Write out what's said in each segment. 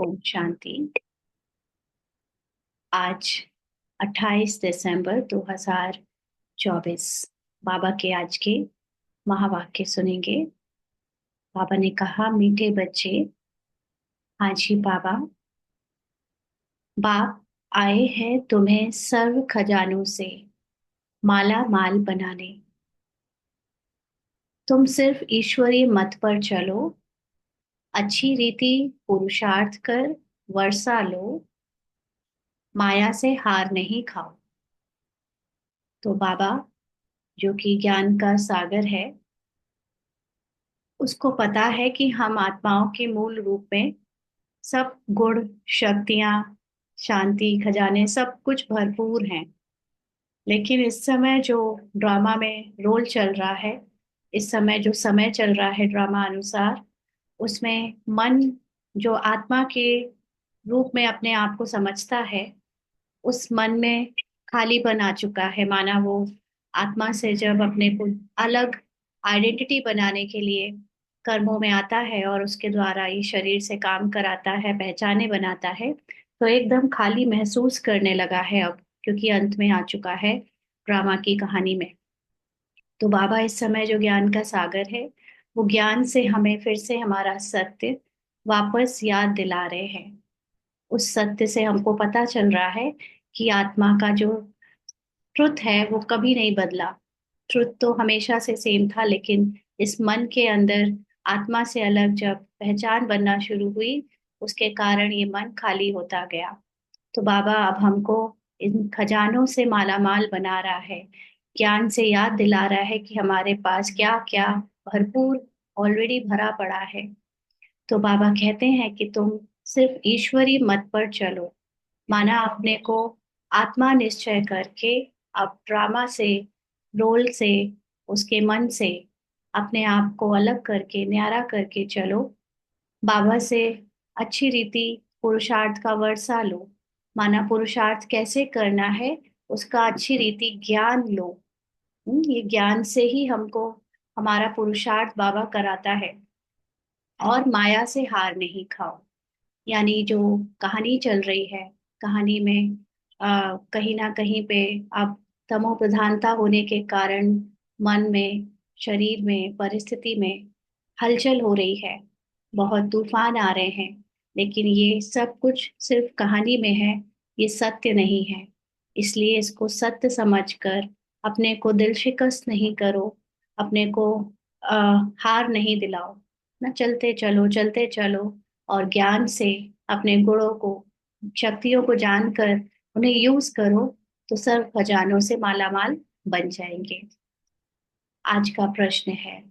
ओम शांति। आज 28 दिसंबर 2024 बाबा के आज के महावाक्य सुनेंगे। बाबा ने कहा, मीठे बच्चे, आज ही बाप आए हैं तुम्हें सर्व खजानों से माला माल बनाने। तुम सिर्फ ईश्वरीय मत पर चलो, अच्छी रीति पुरुषार्थ कर वर्षा लो, माया से हार नहीं खाओ। तो बाबा, जो कि ज्ञान का सागर है, उसको पता है कि हम आत्माओं के मूल रूप में सब गुण, शक्तियां, शांति, खजाने सब कुछ भरपूर हैं। लेकिन इस समय जो ड्रामा में रोल चल रहा है, इस समय जो समय चल रहा है ड्रामा अनुसार, उसमें मन जो आत्मा के रूप में अपने आप को समझता है, उस मन में खालीपन आ चुका है। माना वो आत्मा से जब अपने को अलग आइडेंटिटी बनाने के लिए कर्मों में आता है और उसके द्वारा ये शरीर से काम कराता है, पहचाने बनाता है, तो एकदम खाली महसूस करने लगा है अब, क्योंकि अंत में आ चुका है ड्रामा की कहानी में। तो बाबा इस समय जो ज्ञान का सागर है, वो ज्ञान से हमें फिर से हमारा सत्य वापस याद दिला रहे हैं। उस सत्य से हमको पता चल रहा है कि आत्मा का जो ट्रुथ है वो कभी नहीं बदला। ट्रुथ तो हमेशा से सेम था, लेकिन इस मन के अंदर आत्मा से अलग जब पहचान बनना शुरू हुई, उसके कारण ये मन खाली होता गया। तो बाबा अब हमको इन खजानों से मालामाल बना रहा है, ज्ञान से याद दिला रहा है कि हमारे पास क्या क्या भरपूर ऑलरेडी भरा पड़ा है। तो बाबा कहते हैं कि तुम सिर्फ ईश्वरी मत पर चलो। माना अपने को आत्मा निश्चय करके अब ड्रामा से, रोल से, उसके मन से अपने आप को अलग करके न्यारा करके चलो। बाबा से अच्छी रीति पुरुषार्थ का वर्षा लो। माना पुरुषार्थ कैसे करना है उसका अच्छी रीति ज्ञान लो। ये ज्ञान से ही हमको हमारा पुरुषार्थ बाबा कराता है। और माया से हार नहीं खाओ। यानी जो कहानी चल रही है, कहानी में कहीं ना कहीं पे अब तमो प्रधानता होने के कारण मन में, शरीर में, परिस्थिति में हलचल हो रही है, बहुत तूफान आ रहे हैं। लेकिन ये सब कुछ सिर्फ कहानी में है, ये सत्य नहीं है। इसलिए इसको सत्य समझकर अपने को दिल शिकस्त नहीं करो, अपने को हार नहीं दिलाओ। ना, चलते चलो चलते चलो, और ज्ञान से अपने गुणों को, शक्तियों को जानकर उन्हें यूज करो, तो सर्व खजानों से मालामाल बन जाएंगे। आज का प्रश्न है,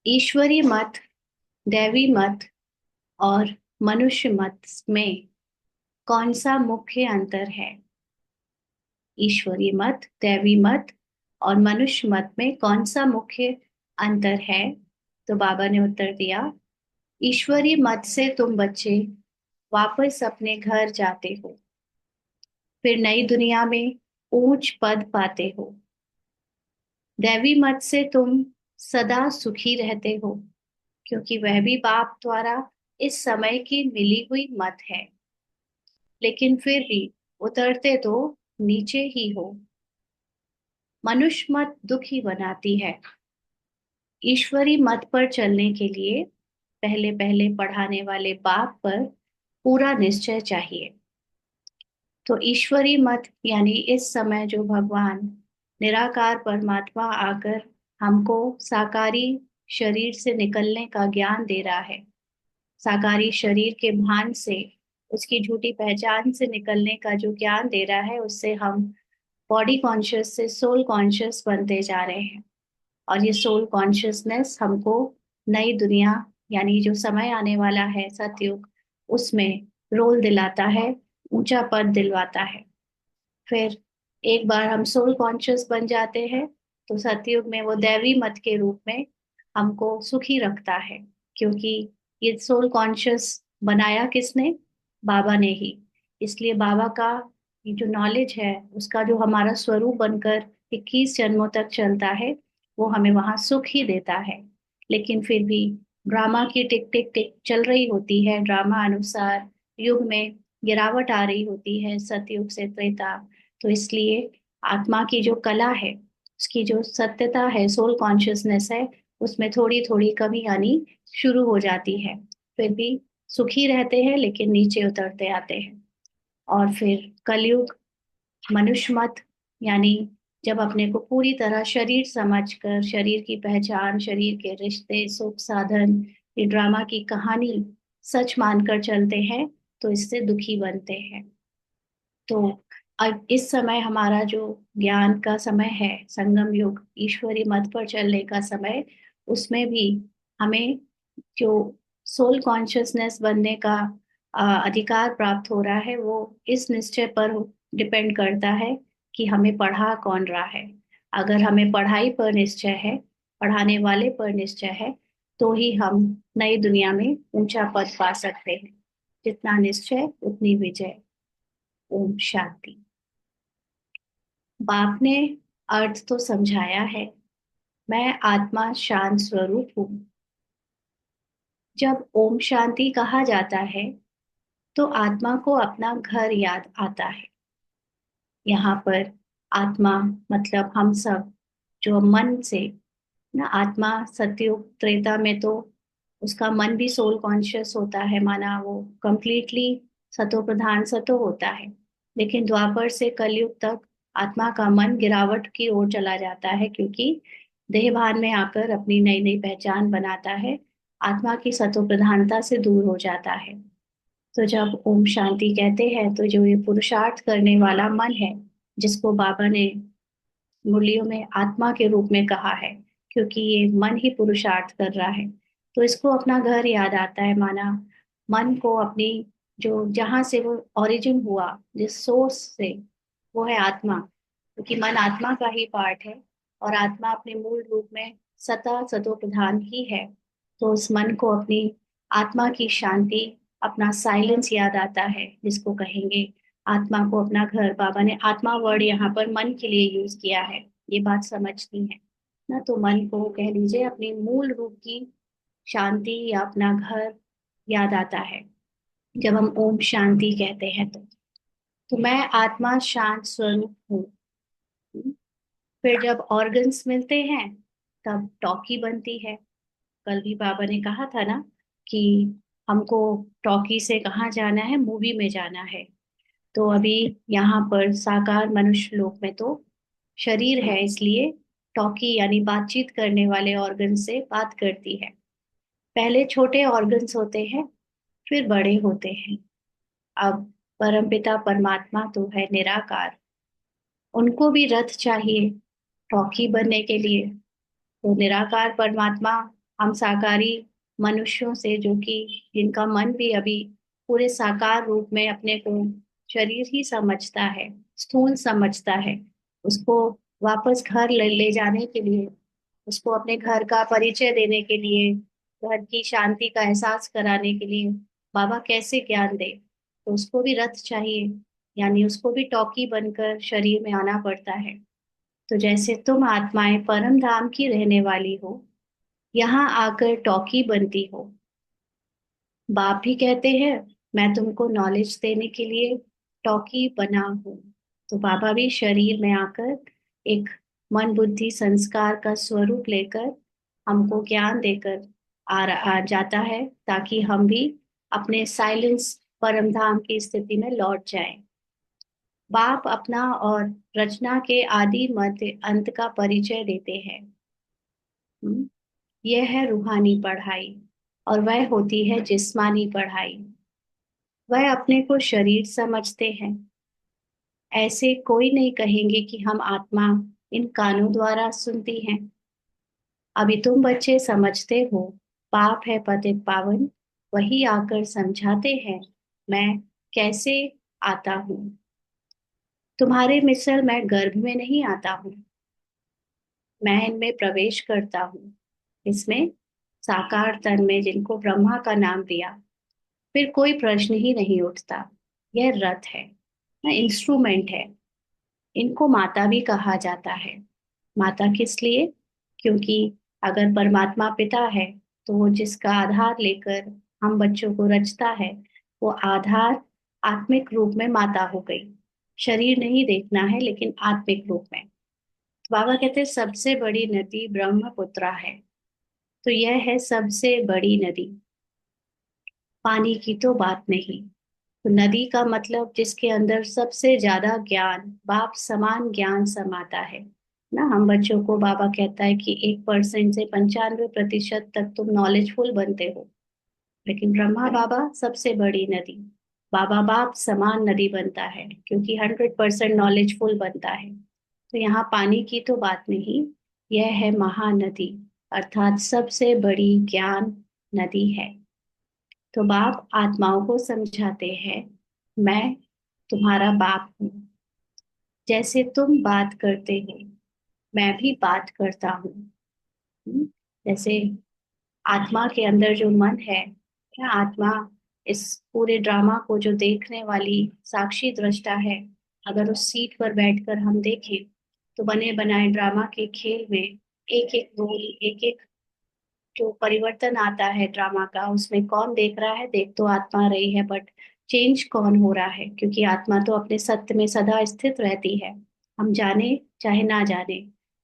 ईश्वरी मत, दैवी मत और मनुष्य मत में कौन सा मुख्य अंतर है? ईश्वरी मत, दैवी मत और मनुष्य मत में कौन सा मुख्य अंतर है? तो बाबा ने उत्तर दिया, ईश्वरी मत से तुम बच्चे वापस अपने घर जाते हो, फिर नई दुनिया में ऊंच पद पाते हो। दैवी मत से तुम सदा सुखी रहते हो, क्योंकि वह भी बाप द्वारा इस समय की मिली हुई मत है। लेकिन फिर भी उतरते तो नीचे ही हो। मनुष्य मत दुखी बनाती है। ईश्वरी मत पर चलने के लिए पहले पहले पढ़ाने वाले बाप पर पूरा निश्चय चाहिए। तो ईश्वरी मत यानी इस समय जो भगवान निराकार परमात्मा आकर हमको साकारी शरीर से निकलने का ज्ञान दे रहा है, साकारी शरीर के भान से, उसकी झूठी पहचान से निकलने का जो ज्ञान दे रहा है, उससे हम बॉडी कॉन्शियस से सोल कॉन्शियस बनते जा रहे हैं। और ये सोल कॉन्शियसनेस हमको नई दुनिया, यानी जो समय आने वाला है सतयुग, उसमें रोल दिलाता है, ऊंचा पद दिलवाता है। फिर एक बार हम सोल कॉन्शियस बन जाते हैं, तो सतयुग में वो दैवी मत के रूप में हमको सुखी रखता है। क्योंकि ये सोल कॉन्शियस बनाया किसने? बाबा ने ही। इसलिए बाबा का ये जो नॉलेज है, उसका जो हमारा स्वरूप बनकर 21 जन्मों तक चलता है, वो हमें वहां सुख ही देता है। लेकिन फिर भी ड्रामा की टिक टिक टिक चल रही होती है, ड्रामा अनुसार युग में गिरावट आ रही होती है सतयुग से त्रेता। तो इसलिए आत्मा की जो कला है, उसकी जो सत्यता है, सोल कॉन्शियसनेस है, उसमें थोड़ी थोड़ी कमी आनी शुरू हो जाती है। फिर भी सुखी रहते हैं लेकिन नीचे उतरते आते हैं। और फिर कलयुग, मनुष्य मत, यानी जब अपने को पूरी तरह शरीर समझकर, शरीर की पहचान, शरीर के रिश्ते, सुख साधन, ये ड्रामा की कहानी सच मानकर चलते हैं, तो इससे दुखी बनते हैं। तो अब इस समय हमारा जो ज्ञान का समय है, संगम युग, ईश्वरी मत पर चलने का समय, उसमें भी हमें जो सोल कॉन्शियसनेस बनने का अधिकार प्राप्त हो रहा है, वो इस निश्चय पर डिपेंड करता है कि हमें पढ़ा कौन रहा है। अगर हमें पढ़ाई पर निश्चय है, पढ़ाने वाले पर निश्चय है, तो ही हम नई दुनिया में ऊंचा पद पा सकते हैं। जितना निश्चय उतनी विजय। ओम शांति। बाप ने अर्थ तो समझाया है। मैं आत्मा शांत स्वरूप हूँ। जब ओम शांति कहा जाता है तो आत्मा को अपना घर याद आता है। यहाँ पर आत्मा मतलब हम सब, जो मन से ना, आत्मा सतयुग त्रेता में तो उसका मन भी सोल कॉन्शियस होता है, माना वो कंप्लीटली सतो प्रधान सतो होता है। लेकिन द्वापर से कलयुग तक आत्मा का मन गिरावट की ओर चला जाता है, क्योंकि देह भान में आकर अपनी नई नई पहचान बनाता है, आत्मा की सतो प्रधानता से दूर हो जाता है। तो जब ओम शांति कहते हैं, तो जो ये पुरुषार्थ करने वाला मन है, जिसको बाबा ने मुरलियों में आत्मा के रूप में कहा है, क्योंकि ये मन ही पुरुषार्थ कर रहा है, तो इसको अपना घर याद आता है। माना मन को अपनी, जो जहां से वो ओरिजिन हुआ, जिस सोर्स से, वो है आत्मा, क्योंकि मन आत्मा का ही पार्ट है। और आत्मा अपने मूल रूप में सता सतो प्रधान ही है। तो उस मन को अपनी आत्मा की शांति, अपना साइलेंस याद आता है, जिसको कहेंगे आत्मा को अपना घर। बाबा ने आत्मा वर्ड यहाँ पर मन के लिए यूज किया है, ये बात समझनी है ना। तो मन को कह लीजिए अपनी मूल रूप की शांति या अपना घर याद आता है जब हम ओम शांति कहते हैं। तो मैं आत्मा शांत स्वरूप हूँ। फिर जब ऑर्गन्स मिलते हैं, तब टॉकी बनती है। कल भी बाबा ने कहा था ना कि हमको टॉकी से कहाँ जाना है, मूवी में जाना है। तो अभी यहाँ पर साकार मनुष्य लोक में तो शरीर है, इसलिए टॉकी यानी बातचीत करने वाले ऑर्गन से बात करती है। पहले छोटे ऑर्गन्स होते हैं, फिर बड़े होते हैं। अब परमपिता परमात्मा तो है निराकार, उनको भी रथ चाहिए टॉकी बनने के लिए। तो निराकार परमात्मा हम साकारी मनुष्यों से, जो कि जिनका मन भी अभी पूरे साकार रूप में अपने को शरीर ही समझता है, स्थूल समझता है, उसको वापस घर ले जाने के लिए, उसको अपने घर का परिचय देने के लिए, घर की शांति का एहसास कराने के लिए बाबा कैसे ज्ञान दे। तो उसको भी रथ चाहिए, यानी उसको भी टॉकी बनकर शरीर में आना पड़ता है। तो जैसे तुम आत्माएं परम धाम की रहने वाली हो, यहाँ आकर टॉकी बनती हो। बाप भी कहते हैं मैं तुमको नॉलेज देने के लिए टॉकी बना हूँ। तो बाबा भी शरीर में आकर एक मन बुद्धि संस्कार का स्वरूप लेकर हमको ज्ञान देकर आ जाता है, ताकि हम भी अपने साइलेंस परम धाम की स्थिति में लौट जाएं। बाप अपना और रचना के आदि मध्य अंत का परिचय देते हैं। हम्म, यह है रूहानी पढ़ाई, और वह होती है जिस्मानी पढ़ाई। वह अपने को शरीर समझते हैं। ऐसे कोई नहीं कहेंगे कि हम आत्मा इन कानों द्वारा सुनती हैं। अभी तुम बच्चे समझते हो पाप है पतित पावन, वही आकर समझाते हैं मैं कैसे आता हूँ। तुम्हारे मिसल मैं गर्भ में नहीं आता हूँ, मैं इनमें प्रवेश करता हूँ। इसमें साकार तन में, जिनको ब्रह्मा का नाम दिया, फिर कोई प्रश्न ही नहीं उठता। यह रथ है ना, इंस्ट्रूमेंट है। इनको माता भी कहा जाता है। माता किस लिए? क्योंकि अगर परमात्मा पिता है, तो वो जिसका आधार लेकर हम बच्चों को रचता है, वो आधार आत्मिक रूप में माता हो गई। शरीर नहीं देखना है लेकिन आत्मिक रूप में। तो बाबा कहते हैं सबसे बड़ी नदी ब्रह्मपुत्रा है। तो यह है सबसे बड़ी नदी। पानी की तो बात नहीं। तो नदी का मतलब जिसके अंदर सबसे ज्यादा ज्ञान, बाप समान ज्ञान समाता है ना। हम बच्चों को बाबा कहता है कि 1% से 95% तक तुम नॉलेजफुल बनते हो। लेकिन ब्रह्मा बाबा सबसे बड़ी नदी, बाबा बाप समान नदी बनता है क्योंकि 100% नॉलेजफुल बनता है। तो यहाँ पानी की तो बात नहीं, यह है महानदी, अर्थात सबसे बड़ी ज्ञान नदी है। तो बाप आत्माओं को समझाते हैं, मैं तुम्हारा बाप हूँ। जैसे तुम बात करते हो मैं भी बात करता हूँ। हम्म, जैसे आत्मा के अंदर जो मन है, क्या आत्मा इस पूरे ड्रामा को जो देखने वाली साक्षी दृष्टा है, अगर उस सीट पर बैठकर हम देखें तो बने बनाए ड्रामा के खेल में एक एक रोल, एक एक जो परिवर्तन आता है ड्रामा का, उसमें कौन देख रहा है, देख तो आत्मा रही है बट चेंज कौन हो रहा है, क्योंकि आत्मा तो अपने सत्य में सदा स्थित रहती है, हम जाने चाहे ना जाने।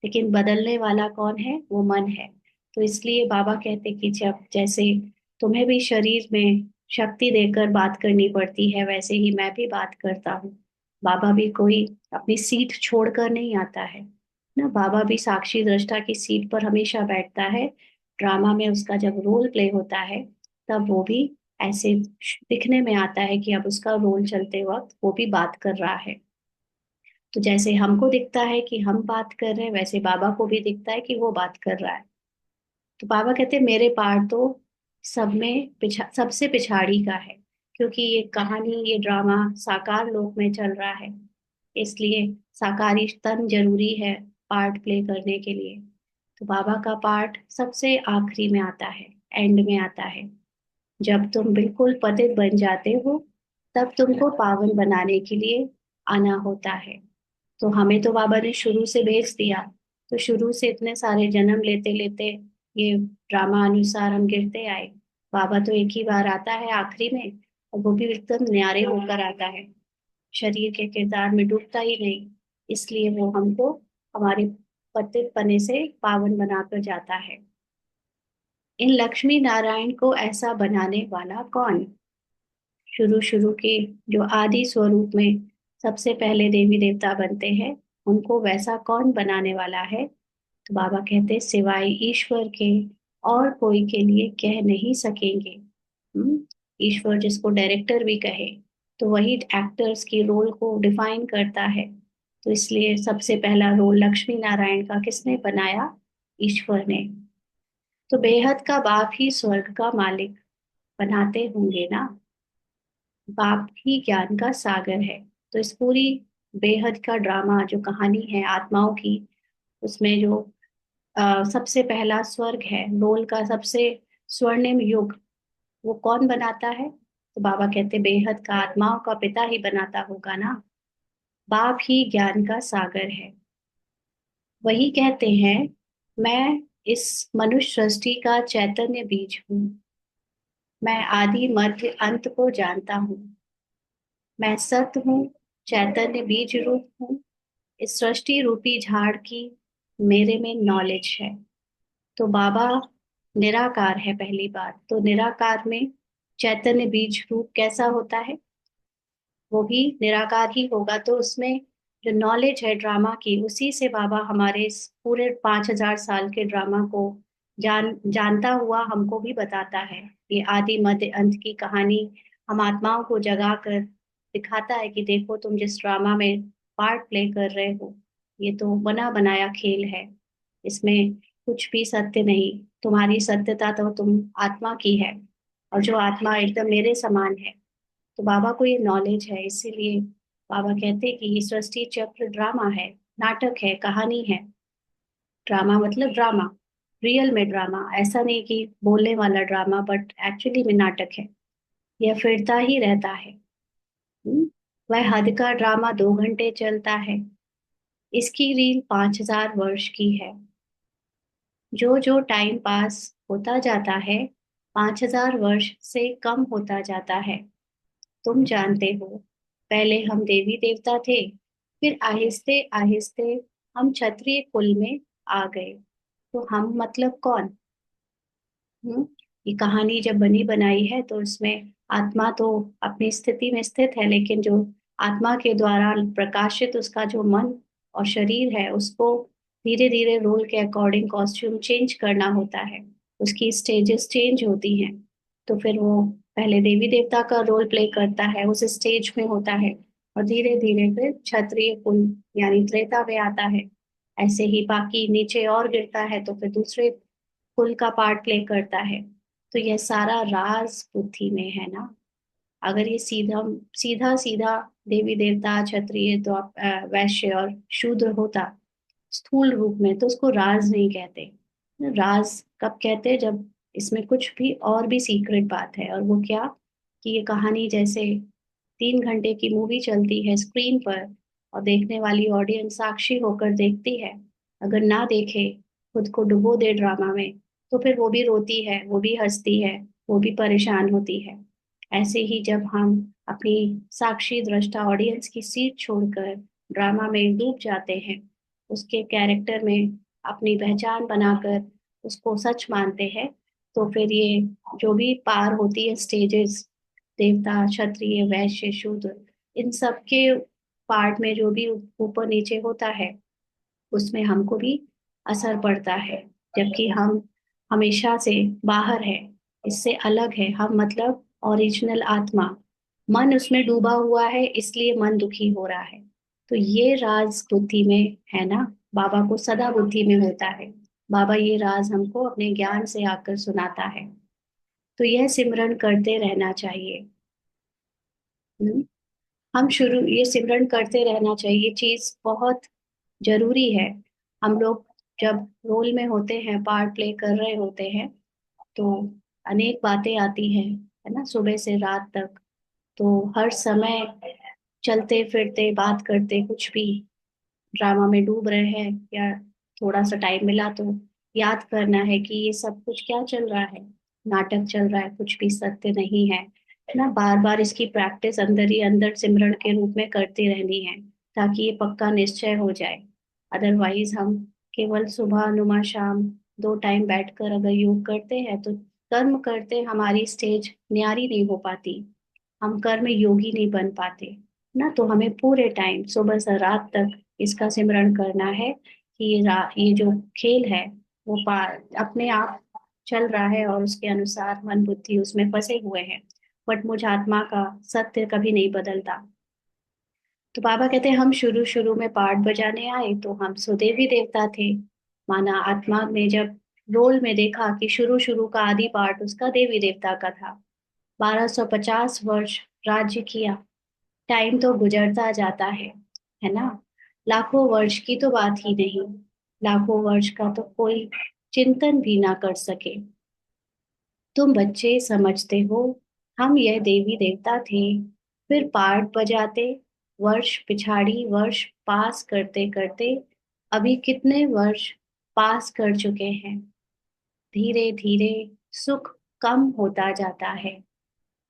लेकिन बदलने वाला कौन है, वो मन है। तो इसलिए बाबा कहते कि जब जैसे तुम्हें भी शरीर में शक्ति देकर बात करनी पड़ती है, वैसे ही मैं भी बात करता हूँ। बाबा भी कोई अपनी सीट छोड़कर नहीं आता है ना। बाबा भी साक्षी दृष्टा की सीट पर हमेशा बैठता है। ड्रामा में उसका जब रोल प्ले होता है तब वो भी ऐसे दिखने में आता है कि अब उसका रोल चलते वक्त वो भी बात कर रहा है। तो जैसे हमको दिखता है कि हम बात कर रहे हैं, वैसे बाबा को भी दिखता है कि वो बात कर रहा है। तो बाबा कहते हैं मेरे पार तो सब में सबसे पिछाड़ी का है, क्योंकि ये कहानी, ये ड्रामा साकार लोक में चल रहा है, इसलिए साकारी तन जरूरी है पार्ट प्ले करने के लिए। तो बाबा का पार्ट सबसे आखिरी में आता है, एंड में आता है। जब तुम बिल्कुल पतित बन जाते हो तब तुमको पावन बनाने के लिए आना होता है। तो हमें तो बाबा ने शुरू से भेज दिया, तो शुरू से इतने सारे जन्म लेते लेते ये ड्रामा अनुसार हम गिरते आए। बाबा तो एक ही बार आता है आखिरी में, और वो भी एकदम न्यारे होकर आता है, शरीर के किरदार में डूबता ही नहीं। इसलिए वो हमको हमारे पतित पने से पावन बनाकर जाता है। इन लक्ष्मी नारायण को ऐसा बनाने वाला कौन? शुरू शुरू के जो आदि स्वरूप में सबसे पहले देवी देवता बनते हैं, उनको वैसा कौन बनाने वाला है? तो बाबा कहते सिवाय ईश्वर के और कोई के लिए कह नहीं सकेंगे। ईश्वर जिसको डायरेक्टर भी कहे, तो वही एक्टर्स की रोल को डिफाइन करता है। तो इसलिए सबसे पहला रोल लक्ष्मी नारायण का किसने बनाया? ईश्वर ने। तो बेहद का बाप ही स्वर्ग का मालिक बनाते होंगे ना। बाप ही ज्ञान का सागर है। तो इस पूरी बेहद का ड्रामा जो कहानी है आत्माओं की, उसमें जो सबसे पहला स्वर्ग है, रोल का सबसे स्वर्णिम युग, वो कौन बनाता है? तो बाबा कहते बेहद का आत्माओं का पिता ही बनाता होगा ना। बाप ही ज्ञान का सागर है। वही कहते हैं, मैं इस मनुष्य सृष्टि का चैतन्य बीज हूँ। मैं आदि मध्य अंत को जानता हूँ। मैं सत्य हूँ, चैतन्य बीज रूप हूँ। इस सृष्टि रूपी झाड़ की मेरे में नॉलेज है। तो बाबा निराकार है पहली बात। तो निराकार में चैतन्य बीज रूप कैसा होता है? वो भी निराकार ही होगा। तो उसमें जो नॉलेज है ड्रामा की, उसी से बाबा हमारे इस पूरे 5,000 साल के ड्रामा को जानता हुआ हमको भी बताता है। ये आदि मध्य अंत की कहानी हम आत्माओं को जगा कर दिखाता है कि देखो तुम जिस ड्रामा में पार्ट प्ले कर रहे हो, ये तो बना बनाया खेल है, इसमें कुछ भी सत्य नहीं। तुम्हारी सत्यता तो तुम आत्मा की है, और जो आत्मा एकदम मेरे समान है। तो बाबा को ये नॉलेज है, इसीलिए बाबा कहते हैं कि ये सृष्टि चक्र ड्रामा है, नाटक है, कहानी है। ड्रामा मतलब ड्रामा, रियल में ड्रामा, ऐसा नहीं कि बोलने वाला ड्रामा, बट एक्चुअली में नाटक है। यह फिरता ही रहता है। हम्म? वह हद का ड्रामा 2 घंटे चलता है, इसकी रील 5,000 वर्ष की है। जो जो टाइम पास होता जाता है, 5,000 वर्ष से कम होता जाता है। तुम जानते हो, पहले हम देवी देवता थे, फिर आहिस्ते आहिस्ते हम क्षत्रिय कुल में आ गए। तो हम मतलब कौन? हम्म ये कहानी जब बनी बनाई है तो इसमें आत्मा तो अपनी स्थिति में स्थित है, लेकिन जो आत्मा के द्वारा प्रकाशित उसका जो मन और शरीर है, उसको धीरे धीरे रोल के अकॉर्डिंग कॉस्ट्यूम चेंज करना होता है। उसकी स्टेजेस चेंज होती हैं। तो फिर वो पहले देवी देवता का रोल प्ले करता है, उस स्टेज में होता है, और धीरे धीरे फिर क्षत्रिय कुल यानी त्रेता में आता है। ऐसे ही बाकी नीचे और गिरता है तो फिर दूसरे कुल का पार्ट प्ले करता है। तो यह सारा राज बुद्धि में है ना। अगर ये सीधा सीधा सीधा देवी देवता क्षत्रिय तो वैश्य और शूद्र होता स्थूल रूप में, तो उसको राज नहीं कहते। राज कब कहते? जब इसमें कुछ भी और भी सीक्रेट बात है। और वो क्या? कि ये कहानी जैसे 3 घंटे की मूवी चलती है स्क्रीन पर, और देखने वाली ऑडियंस साक्षी होकर देखती है। अगर ना देखे, खुद को डुबो दे ड्रामा में, तो फिर वो भी रोती है, वो भी हंसती है, वो भी परेशान होती है। ऐसे ही जब हम अपनी साक्षी दृष्टा ऑडियंस की सीट छोड़कर ड्रामा में डूब जाते हैं, उसके कैरेक्टर में अपनी पहचान बनाकर उसको सच मानते हैं, तो फिर ये जो भी पार होती है स्टेजेस, देवता क्षत्रिय वैश्य शूद्र, इन सब के पार्ट में जो भी ऊपर नीचे होता है, उसमें हमको भी असर पड़ता है। जबकि हम हमेशा से बाहर है, इससे अलग है हम, मतलब ओरिजिनल आत्मा। मन उसमें डूबा हुआ है, इसलिए मन दुखी हो रहा है। तो ये राज बुद्धि में है ना। बाबा को सदा बुद्धि में होता है। बाबा ये राज हमको अपने ज्ञान से आकर सुनाता है। तो यह सिमरन करते रहना चाहिए। हम्म? हम शुरू ये सिमरन करते रहना चाहिए, चीज बहुत जरूरी है। हम लोग जब रोल में होते हैं, पार्ट प्ले कर रहे होते हैं, तो अनेक बातें आती हैं, है ना, सुबह से रात तक। तो हर समय चलते फिरते बात करते कुछ भी ड्रामा में डूब रहे हैं, या थोड़ा सा टाइम मिला तो याद करना है कि ये सब कुछ क्या चल रहा है। नाटक चल रहा है, कुछ भी सत्य नहीं है ना। बार बार इसकी प्रैक्टिस अंदर ही अंदर सिमरन के रूप में करती रहनी है, ताकि ये पक्का निश्चय हो जाए। अदरवाइज हम केवल सुबह नुमा शाम 2 टाइम बैठकर अगर योग करते हैं, तो कर्म करते हमारी स्टेज न्यारी नहीं हो पाती, हम कर्म योगी नहीं बन पाते ना। तो हमें पूरे टाइम सुबह से रात तक इसका सिमरण करना है कि ये जो खेल है वो अपने आप चल रहा है, और उसके अनुसार मन बुद्धि उसमें फंसे हुए हैं। बट मुझ आत्मा का सत्य कभी नहीं बदलता। तो बाबा कहते हैं हम शुरू शुरू में पार्ट बजाने आए तो हम सुदेवी देवता थे। माना आत्मा ने जब रोल में देखा कि शुरू शुरू का आदि पार्ट उसका देवी देवता का था। 1250 वर्ष राज्य किया। टाइम तो गुजरता जाता है ना। लाखों वर्ष की तो बात ही नहीं, लाखों वर्ष का तो कोई चिंतन भी ना कर सके। तुम बच्चे समझते हो, हम यह देवी देवता थे, फिर पार्ट बजाते, वर्ष पिछाड़ी वर्ष पास करते करते अभी कितने वर्ष पास कर चुके हैं। धीरे धीरे सुख कम होता जाता है।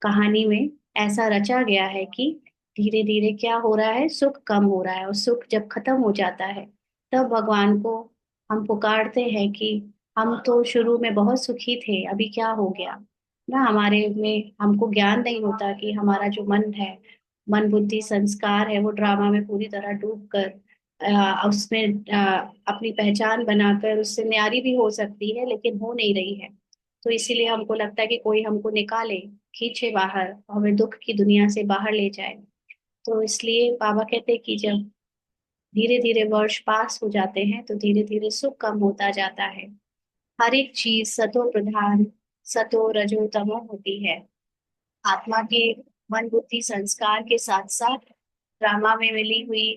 कहानी में ऐसा रचा गया है कि धीरे धीरे क्या हो रहा है, सुख कम हो रहा है, और सुख जब खत्म हो जाता है, तब भगवान को हम पुकारते हैं कि हम तो शुरू में बहुत सुखी थे, अभी क्या हो गया ना। हमारे में हमको ज्ञान नहीं होता कि हमारा जो मन है, मन बुद्धि संस्कार है, वो ड्रामा में पूरी तरह डूब कर उसमें अपनी पहचान बनाकर उससे न्यारी भी हो सकती है, लेकिन हो नहीं रही है। तो इसीलिए हमको लगता है कि कोई हमको निकाले, खींचे बाहर, और हमें दुख की दुनिया से बाहर ले जाए। तो इसलिए बाबा कहते हैं कि जब धीरे धीरे वर्ष पास हो जाते हैं, तो धीरे धीरे सुख कम होता जाता है। हर एक चीज सतो प्रधान, सतो रजो तमो होती है। आत्मा के मन बुद्धि संस्कार के साथ साथ ड्रामा में मिली हुई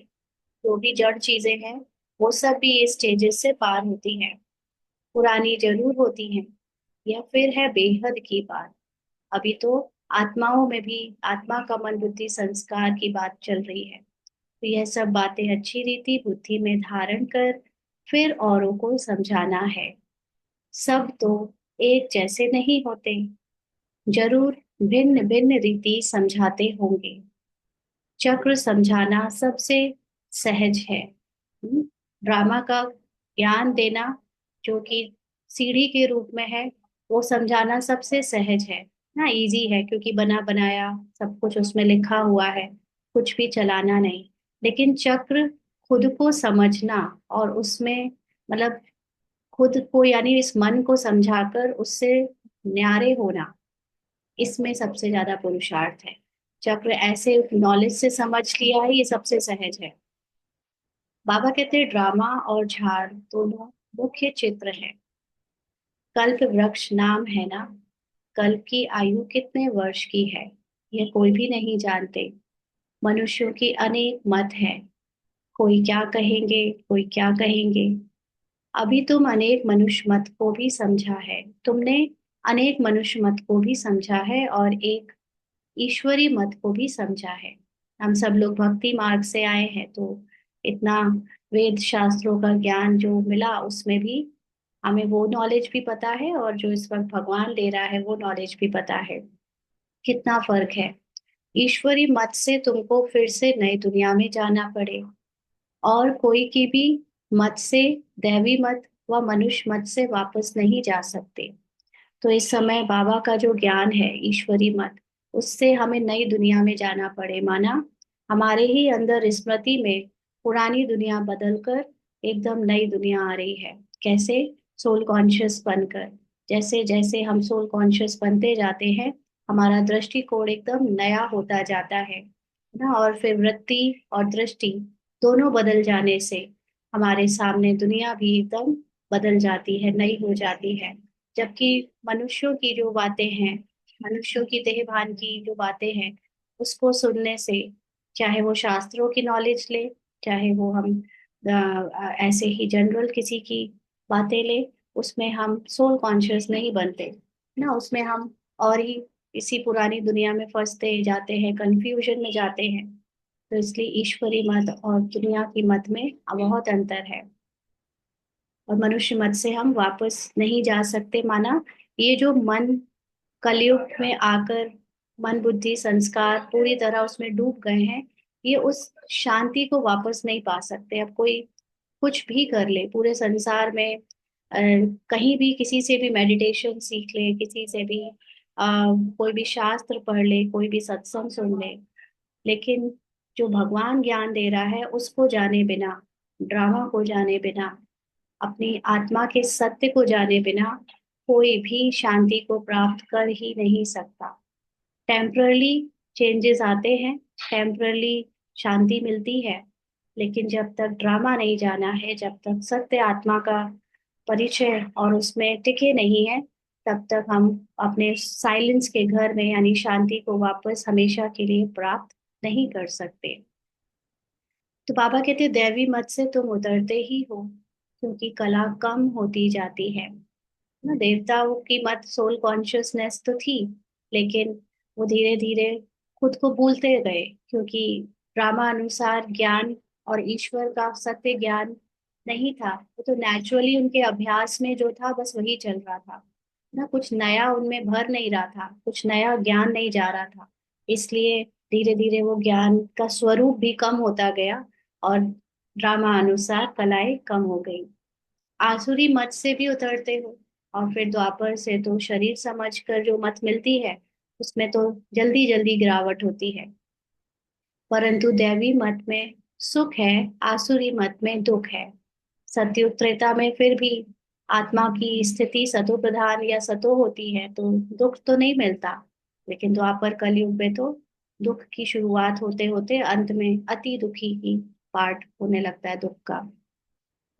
जो भी जड़ चीजें हैं, वो सब भी ये स्टेजेस से पार होती हैं। पुरानी जरूर होती हैं, या फिर है बेहद की बात। अभी तो आत्माओं में भी आत्मा का मन बुद्धि संस्कार की बात चल रही है। तो यह सब बातें अच्छी रीति बुद्धि में धारण कर फिर औरों को समझाना है। सब तो एक जैसे नहीं होते, जरूर भिन्न भिन्न रीति समझाते होंगे। चक्र समझाना सबसे सहज है। हम्म, ड्रामा का ज्ञान देना जो कि सीढ़ी के रूप में है, वो समझाना सबसे सहज है ना, इजी है, क्योंकि बना बनाया सब कुछ उसमें लिखा हुआ है, कुछ भी चलाना नहीं। लेकिन चक्र, खुद को समझना और उसमें मतलब खुद को यानी इस मन को समझाकर उससे न्यारे होना, इसमें सबसे ज्यादा पुरुषार्थ है। चक्र ऐसे नॉलेज से समझ लिया है, ये सबसे सहज है। बाबा कहते हैं ड्रामा और झाड़ दोनों मुख्य चित्र है। कल्प वृक्ष नाम है ना, कल्प की आयु कितने वर्ष की है यह कोई भी नहीं जानते। मनुष्यों की अनेक मत है, कोई क्या कहेंगे, कोई क्या कहेंगे। अभी तुम अनेक मनुष्य मत को भी समझा है, तुमने अनेक मनुष्य मत को भी समझा है और एक ईश्वरी मत को भी समझा है। हम सब लोग भक्ति मार्ग से आए हैं, तो इतना वेद शास्त्रों का ज्ञान जो मिला उसमें भी हमें वो नॉलेज भी पता है, और जो इस वक्त भगवान दे रहा है वो नॉलेज भी पता है। कितना फर्क है। ईश्वरी मत से तुमको फिर से नई दुनिया में जाना पड़े, और कोई की भी मत से, दैवी मत व मनुष्य मत से वापस नहीं जा सकते। तो इस समय बाबा का जो ज्ञान है ईश्वरी मत, उससे हमें नई दुनिया में जाना पड़े, माना हमारे ही अंदर स्मृति में पुरानी दुनिया बदलकर एकदम नई दुनिया आ रही है। कैसे? सोल कॉन्शियस बनकर। जैसे जैसे हम सोल कॉन्शियस बनते जाते हैं, हमारा दृष्टिकोण एकदम नया होता जाता है ना, और फिर वृत्ति और दृष्टि दोनों बदल जाने से हमारे सामने दुनिया भी एकदम बदल जाती है, नई हो जाती है। जबकि मनुष्यों की जो बातें हैं, मनुष्यों की देहभान की जो बातें हैं, उसको सुनने से, चाहे वो शास्त्रों की नॉलेज ले, चाहे वो हम ऐसे ही जनरल किसी की बातें ले, उसमें हम सोल कॉन्शियस नहीं बनते ना, उसमें हम और ही इसी पुरानी दुनिया में फंसते जाते हैं, कंफ्यूजन में जाते हैं। तो इसलिए ईश्वरी मत और दुनिया की मत में बहुत अंतर है, और मनुष्य मत से हम वापस नहीं जा सकते। माना ये जो मन कलयुग में आकर मन बुद्धि संस्कार पूरी तरह उसमें डूब गए हैं, ये उस शांति को वापस नहीं पा सकते। अब कोई कुछ भी कर ले पूरे संसार में, कहीं भी किसी से भी मेडिटेशन सीख ले, किसी से भी कोई भी शास्त्र पढ़ ले, कोई भी सत्संग सुन ले, लेकिन जो भगवान ज्ञान दे रहा है उसको जाने बिना, ड्रामा को जाने बिना, अपनी आत्मा के सत्य को जाने बिना कोई भी शांति को प्राप्त कर ही नहीं सकता। टेम्परली चेंजेस आते हैं, टेम्परली शांति मिलती है, लेकिन जब तक ड्रामा नहीं जाना है, जब तक सत्य आत्मा का परिचय और उसमें टिके नहीं है, तब तक हम अपने साइलेंस के घर में यानी शांति को वापस हमेशा के लिए प्राप्त नहीं कर सकते। तो बाबा कहते हैं दैवी मत से तुम उतरते ही हो, क्योंकि कला कम होती जाती है ना। देवताओं की मत सोल कॉन्शियसनेस तो थी, लेकिन वो धीरे धीरे खुद को भूलते गए, क्योंकि ड्रामा अनुसार ज्ञान और ईश्वर का सत्य ज्ञान नहीं था। वो तो नेचुरली उनके अभ्यास में जो था बस वही चल रहा था ना, कुछ नया उनमें भर नहीं रहा था, कुछ नया ज्ञान नहीं जा रहा था। इसलिए धीरे धीरे वो ज्ञान का स्वरूप भी कम होता गया, और ड्रामा अनुसार कलाएं कम हो गई। आसुरी मत से भी उतरते हो, और फिर द्वापर से तो शरीर समझकर जो मत मिलती है उसमें तो जल्दी जल्दी गिरावट होती है। परंतु दैवी मत में सुख है, आसुरी मत में दुख है। सत्युग त्रेता में फिर भी आत्मा की स्थिति सतो प्रधान या सतो होती है, तो दुख तो नहीं मिलता। लेकिन द्वापर कलयुग में तो दुख की शुरुआत होते होते अंत में अति दुखी की पार्ट होने लगता है दुख का।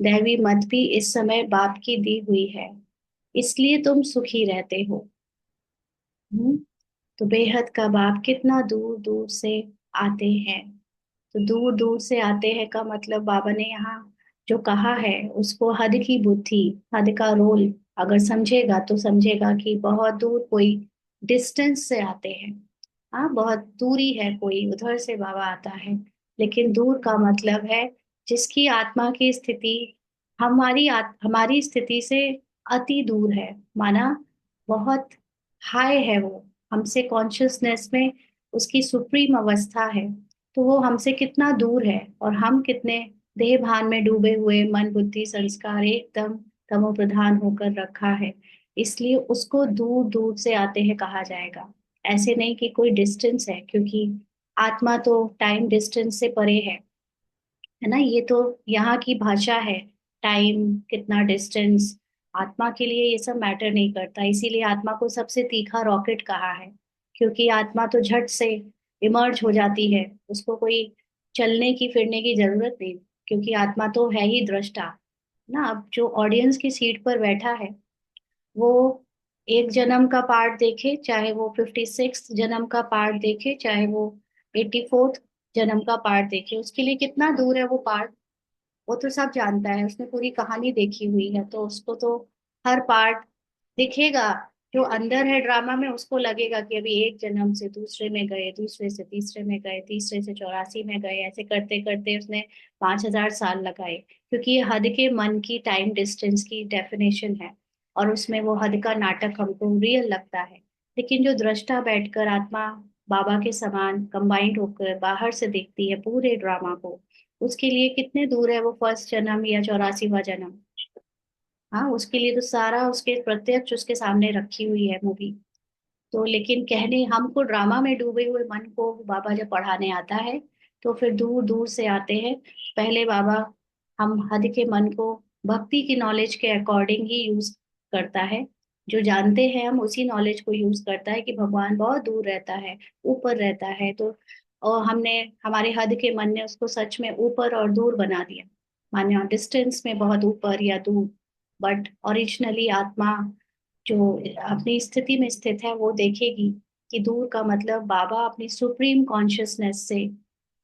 दैवी मत भी इस समय बाप की दी हुई है, इसलिए तुम सुखी रहते हो। हम्म, तो बेहद का बाप कितना दूर दूर से आते हैं। तो दूर दूर से आते हैं का मतलब बाबा ने यहाँ जो कहा है उसको हद की बुद्धि, हद का रोल अगर समझेगा तो समझेगा कि बहुत दूर कोई डिस्टेंस से आते हैं। हाँ, बहुत दूरी है, कोई उधर से बाबा आता है। लेकिन दूर का मतलब है जिसकी आत्मा की स्थिति हमारी स्थिति से अति दूर है। माना बहुत हाई है वो, हमसे कॉन्शियसनेस में उसकी सुप्रीम अवस्था है। तो वो हमसे कितना दूर है, और हम कितने देह भान में डूबे हुए, मन बुद्धि संस्कार एकदम तमो प्रधान होकर रखा है। इसलिए उसको दूर दूर से आते हैं कहा जाएगा। ऐसे नहीं कि कोई डिस्टेंस है, क्योंकि आत्मा तो टाइम डिस्टेंस से परे है ना। ये तो यहाँ की भाषा है। टाइम कितना डिस्टेंस, आत्मा के लिए ये सब मैटर नहीं करता। इसीलिए आत्मा को सबसे तीखा रॉकेट कहा है, क्योंकि आत्मा तो झट से इमर्ज हो जाती है, उसको कोई चलने की फिरने की जरूरत नहीं, क्योंकि आत्मा तो है ही दृष्टा ना। अब जो ऑडियंस की सीट पर बैठा है, वो एक जन्म का पार्ट देखे, चाहे वो 56 जन्म का पार्ट देखे, चाहे वो 84th जन्म का पार्ट देखे, उसके लिए कितना दूर है वो पार्ट, वो तो सब जानता है। उसने पूरी कहानी देखी हुई है, तो उसको तो हर पार्ट दिखेगा। जो अंदर है ड्रामा में, उसको लगेगा कि अभी एक जन्म से दूसरे में गए, दूसरे से तीसरे में गए, तीसरे से 84 में गए, ऐसे करते करते उसने 5,000 साल लगाए। क्योंकि ये हद के मन की टाइम डिस्टेंस की डेफिनेशन है, और उसमें वो हद का नाटक हमको रियल लगता है। लेकिन जो दृष्टा बैठकर आत्मा बाबा के समान कंबाइंड होकर बाहर से देखती है पूरे ड्रामा को, उसके लिए कितने दूर है वो फर्स्ट जन्म या 84वां जन्म। हाँ, उसके लिए तो सारा उसके प्रत्यक्ष उसके सामने रखी हुई है मूवी। तो लेकिन कहने हमको ड्रामा में डूबे हुए मन को बाबा जब पढ़ाने आता है, तो फिर दूर दूर से आते हैं। पहले बाबा हम हद के मन को भक्ति की नॉलेज के अकॉर्डिंग ही यूज करता है। जो जानते हैं हम उसी नॉलेज को यूज करता है कि भगवान बहुत दूर रहता है, ऊपर रहता है। तो और हमने हमारे हद के मन ने उसको सच में ऊपर और दूर बना दिया, माने डिस्टेंस में बहुत ऊपर या दूर। बट ओरिजिनली आत्मा जो अपनी स्थिति में स्थित है, वो देखेगी कि दूर का मतलब बाबा अपनी सुप्रीम कॉन्शियसनेस से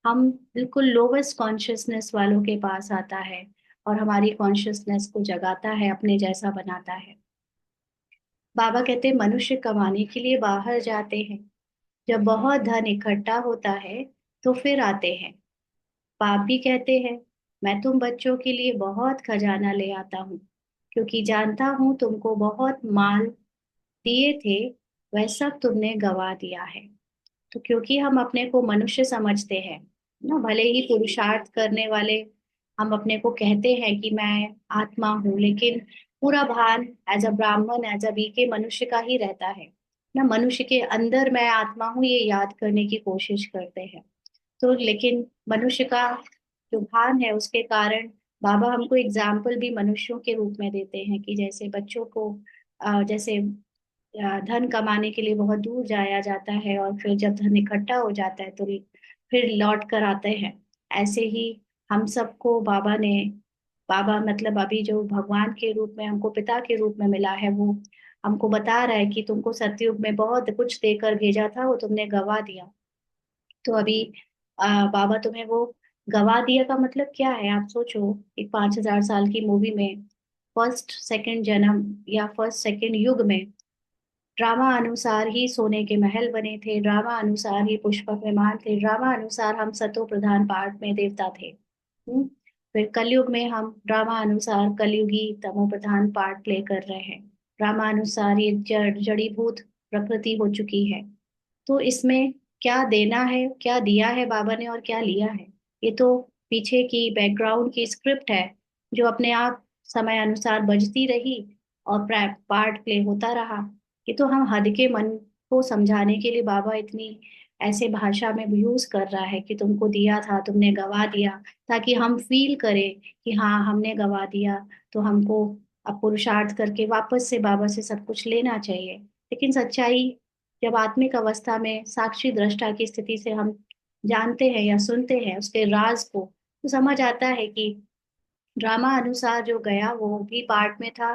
हम बिल्कुल लोवेस्ट कॉन्शियसनेस वालों के पास आता है, और हमारी कॉन्शियसनेस को जगाता है, अपने जैसा बनाता है। बाबा कहते हैं मनुष्य कमाने के लिए बाहर जाते हैं, जब बहुत धन इकट्ठा होता है तो फिर आते हैं। पाप भी कहते हैं मैं तुम बच्चों के लिए बहुत खजाना ले आता हूँ, क्योंकि जानता हूँ तुमको बहुत माल दिए थे, वह सब तुमने गवा दिया है। तो क्योंकि हम अपने को मनुष्य समझते हैं ना, भले ही पुरुषार्थ करने वाले हम अपने को कहते हैं कि मैं आत्मा हूँ, लेकिन पूरा भान एज अ ब्राह्मण, एज अ बीके मनुष्य का ही रहता है ना। मनुष्य के अंदर मैं आत्मा हूँ ये याद करने की कोशिश करते हैं। तो लेकिन मनुष्य का जो भान है, उसके कारण बाबा हमको एग्जाम्पल भी मनुष्यों के रूप में देते हैं कि जैसे बच्चों को जैसे धन कमाने के लिए बहुत दूर जाया जाता है, और फिर जब धन इकट्ठा हो जाता है तो फिर लौट कर आते हैं। ऐसे ही हम सबको बाबा ने, बाबा मतलब अभी जो भगवान के रूप में हमको पिता के रूप में मिला है, वो हमको बता रहा है कि तुमको सतयुग में बहुत कुछ देकर भेजा था, वो तुमने गवा दिया। तो अभी बाबा तुम्हें वो गवा दिया का मतलब क्या है, आप सोचो। एक 5,000 साल की मूवी में फर्स्ट सेकंड जन्म या फर्स्ट सेकंड युग में ड्रामा अनुसार ही सोने के महल बने थे, ड्रामा अनुसार ही पुष्पक विमान थे, ड्रामा अनुसार हम सतो प्रधान पाठ में देवता थे। फिर कलयुग में हम ड्रामा अनुसार कलयुगी तमो प्रधान पार्ट प्ले कर रहे हैं। ड्रामा अनुसार ये जड़ीभूत प्रकृति हो चुकी है। तो इसमें क्या देना है, क्या दिया है बाबा ने और क्या लिया है, ये तो पीछे की बैकग्राउंड की स्क्रिप्ट है, जो अपने आप समय अनुसार बजती रही और पार्ट प्ले होता रहा। ये तो हम हद के मन को समझाने के लिए बाबा इतनी ऐसे भाषा में यूज कर रहा है कि तुमको दिया था, तुमने गवा दिया, ताकि हम फील करें कि हाँ हमने गवा दिया, तो हमको अब पुरुषार्थ करके वापस से बाबा से सब कुछ लेना चाहिए। लेकिन सच्चाई जब आत्मिक अवस्था में साक्षी दृष्टा की स्थिति से हम जानते हैं या सुनते हैं उसके राज को, तो समझ आता है कि ड्रामा अनुसार जो गया वो भी पार्ट में था,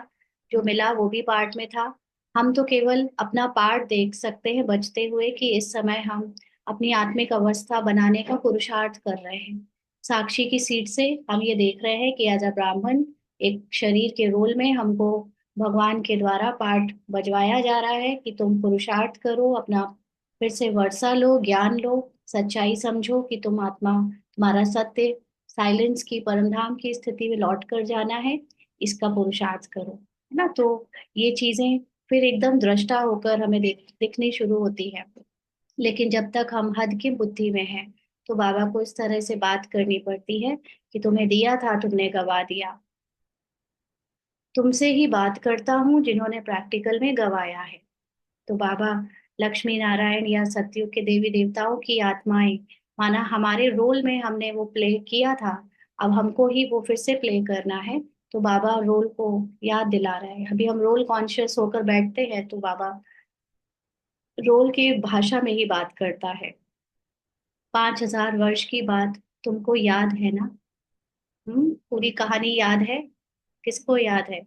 जो मिला वो भी पार्ट में था। हम तो केवल अपना पार्ट देख सकते हैं बचते हुए, कि इस समय हम अपनी आत्मिक अवस्था बनाने का पुरुषार्थ कर रहे हैं। साक्षी की सीट से हम ये देख रहे हैं कि एज अ ब्राह्मण एक शरीर के रोल में हमको भगवान के द्वारा पार्ट बजवाया जा रहा है कि तुम पुरुषार्थ करो, अपना फिर से वर्षा लो, ज्ञान लो, सच्चाई समझो कि तुम आत्मा, तुम्हारा सत्य साइलेंस की परमधाम की स्थिति में लौट कर जाना है, इसका पुरुषार्थ करो, है ना। तो ये चीजें फिर एकदम दृष्टा होकर हमें दिखनी शुरू होती है। लेकिन जब तक हम हद की बुद्धि में हैं, तो बाबा को इस तरह से बात करनी पड़ती है कि तुम्हें दिया था, तुमने गवा दिया। तुमसे ही बात करता हूँ जिन्होंने प्रैक्टिकल में गवाया है। तो बाबा लक्ष्मी नारायण या सतयुग के देवी देवताओं की आत्माएं, माना हमारे रोल में हमने वो प्ले किया था, अब हमको ही वो फिर से प्ले करना है। तो बाबा रोल को याद दिला रहे हैं। अभी हम रोल कॉन्शियस होकर बैठते हैं, तो बाबा रोल की भाषा में ही बात करता है। 5,000 वर्ष की बात तुमको याद है ना? पूरी कहानी याद है? किसको याद है?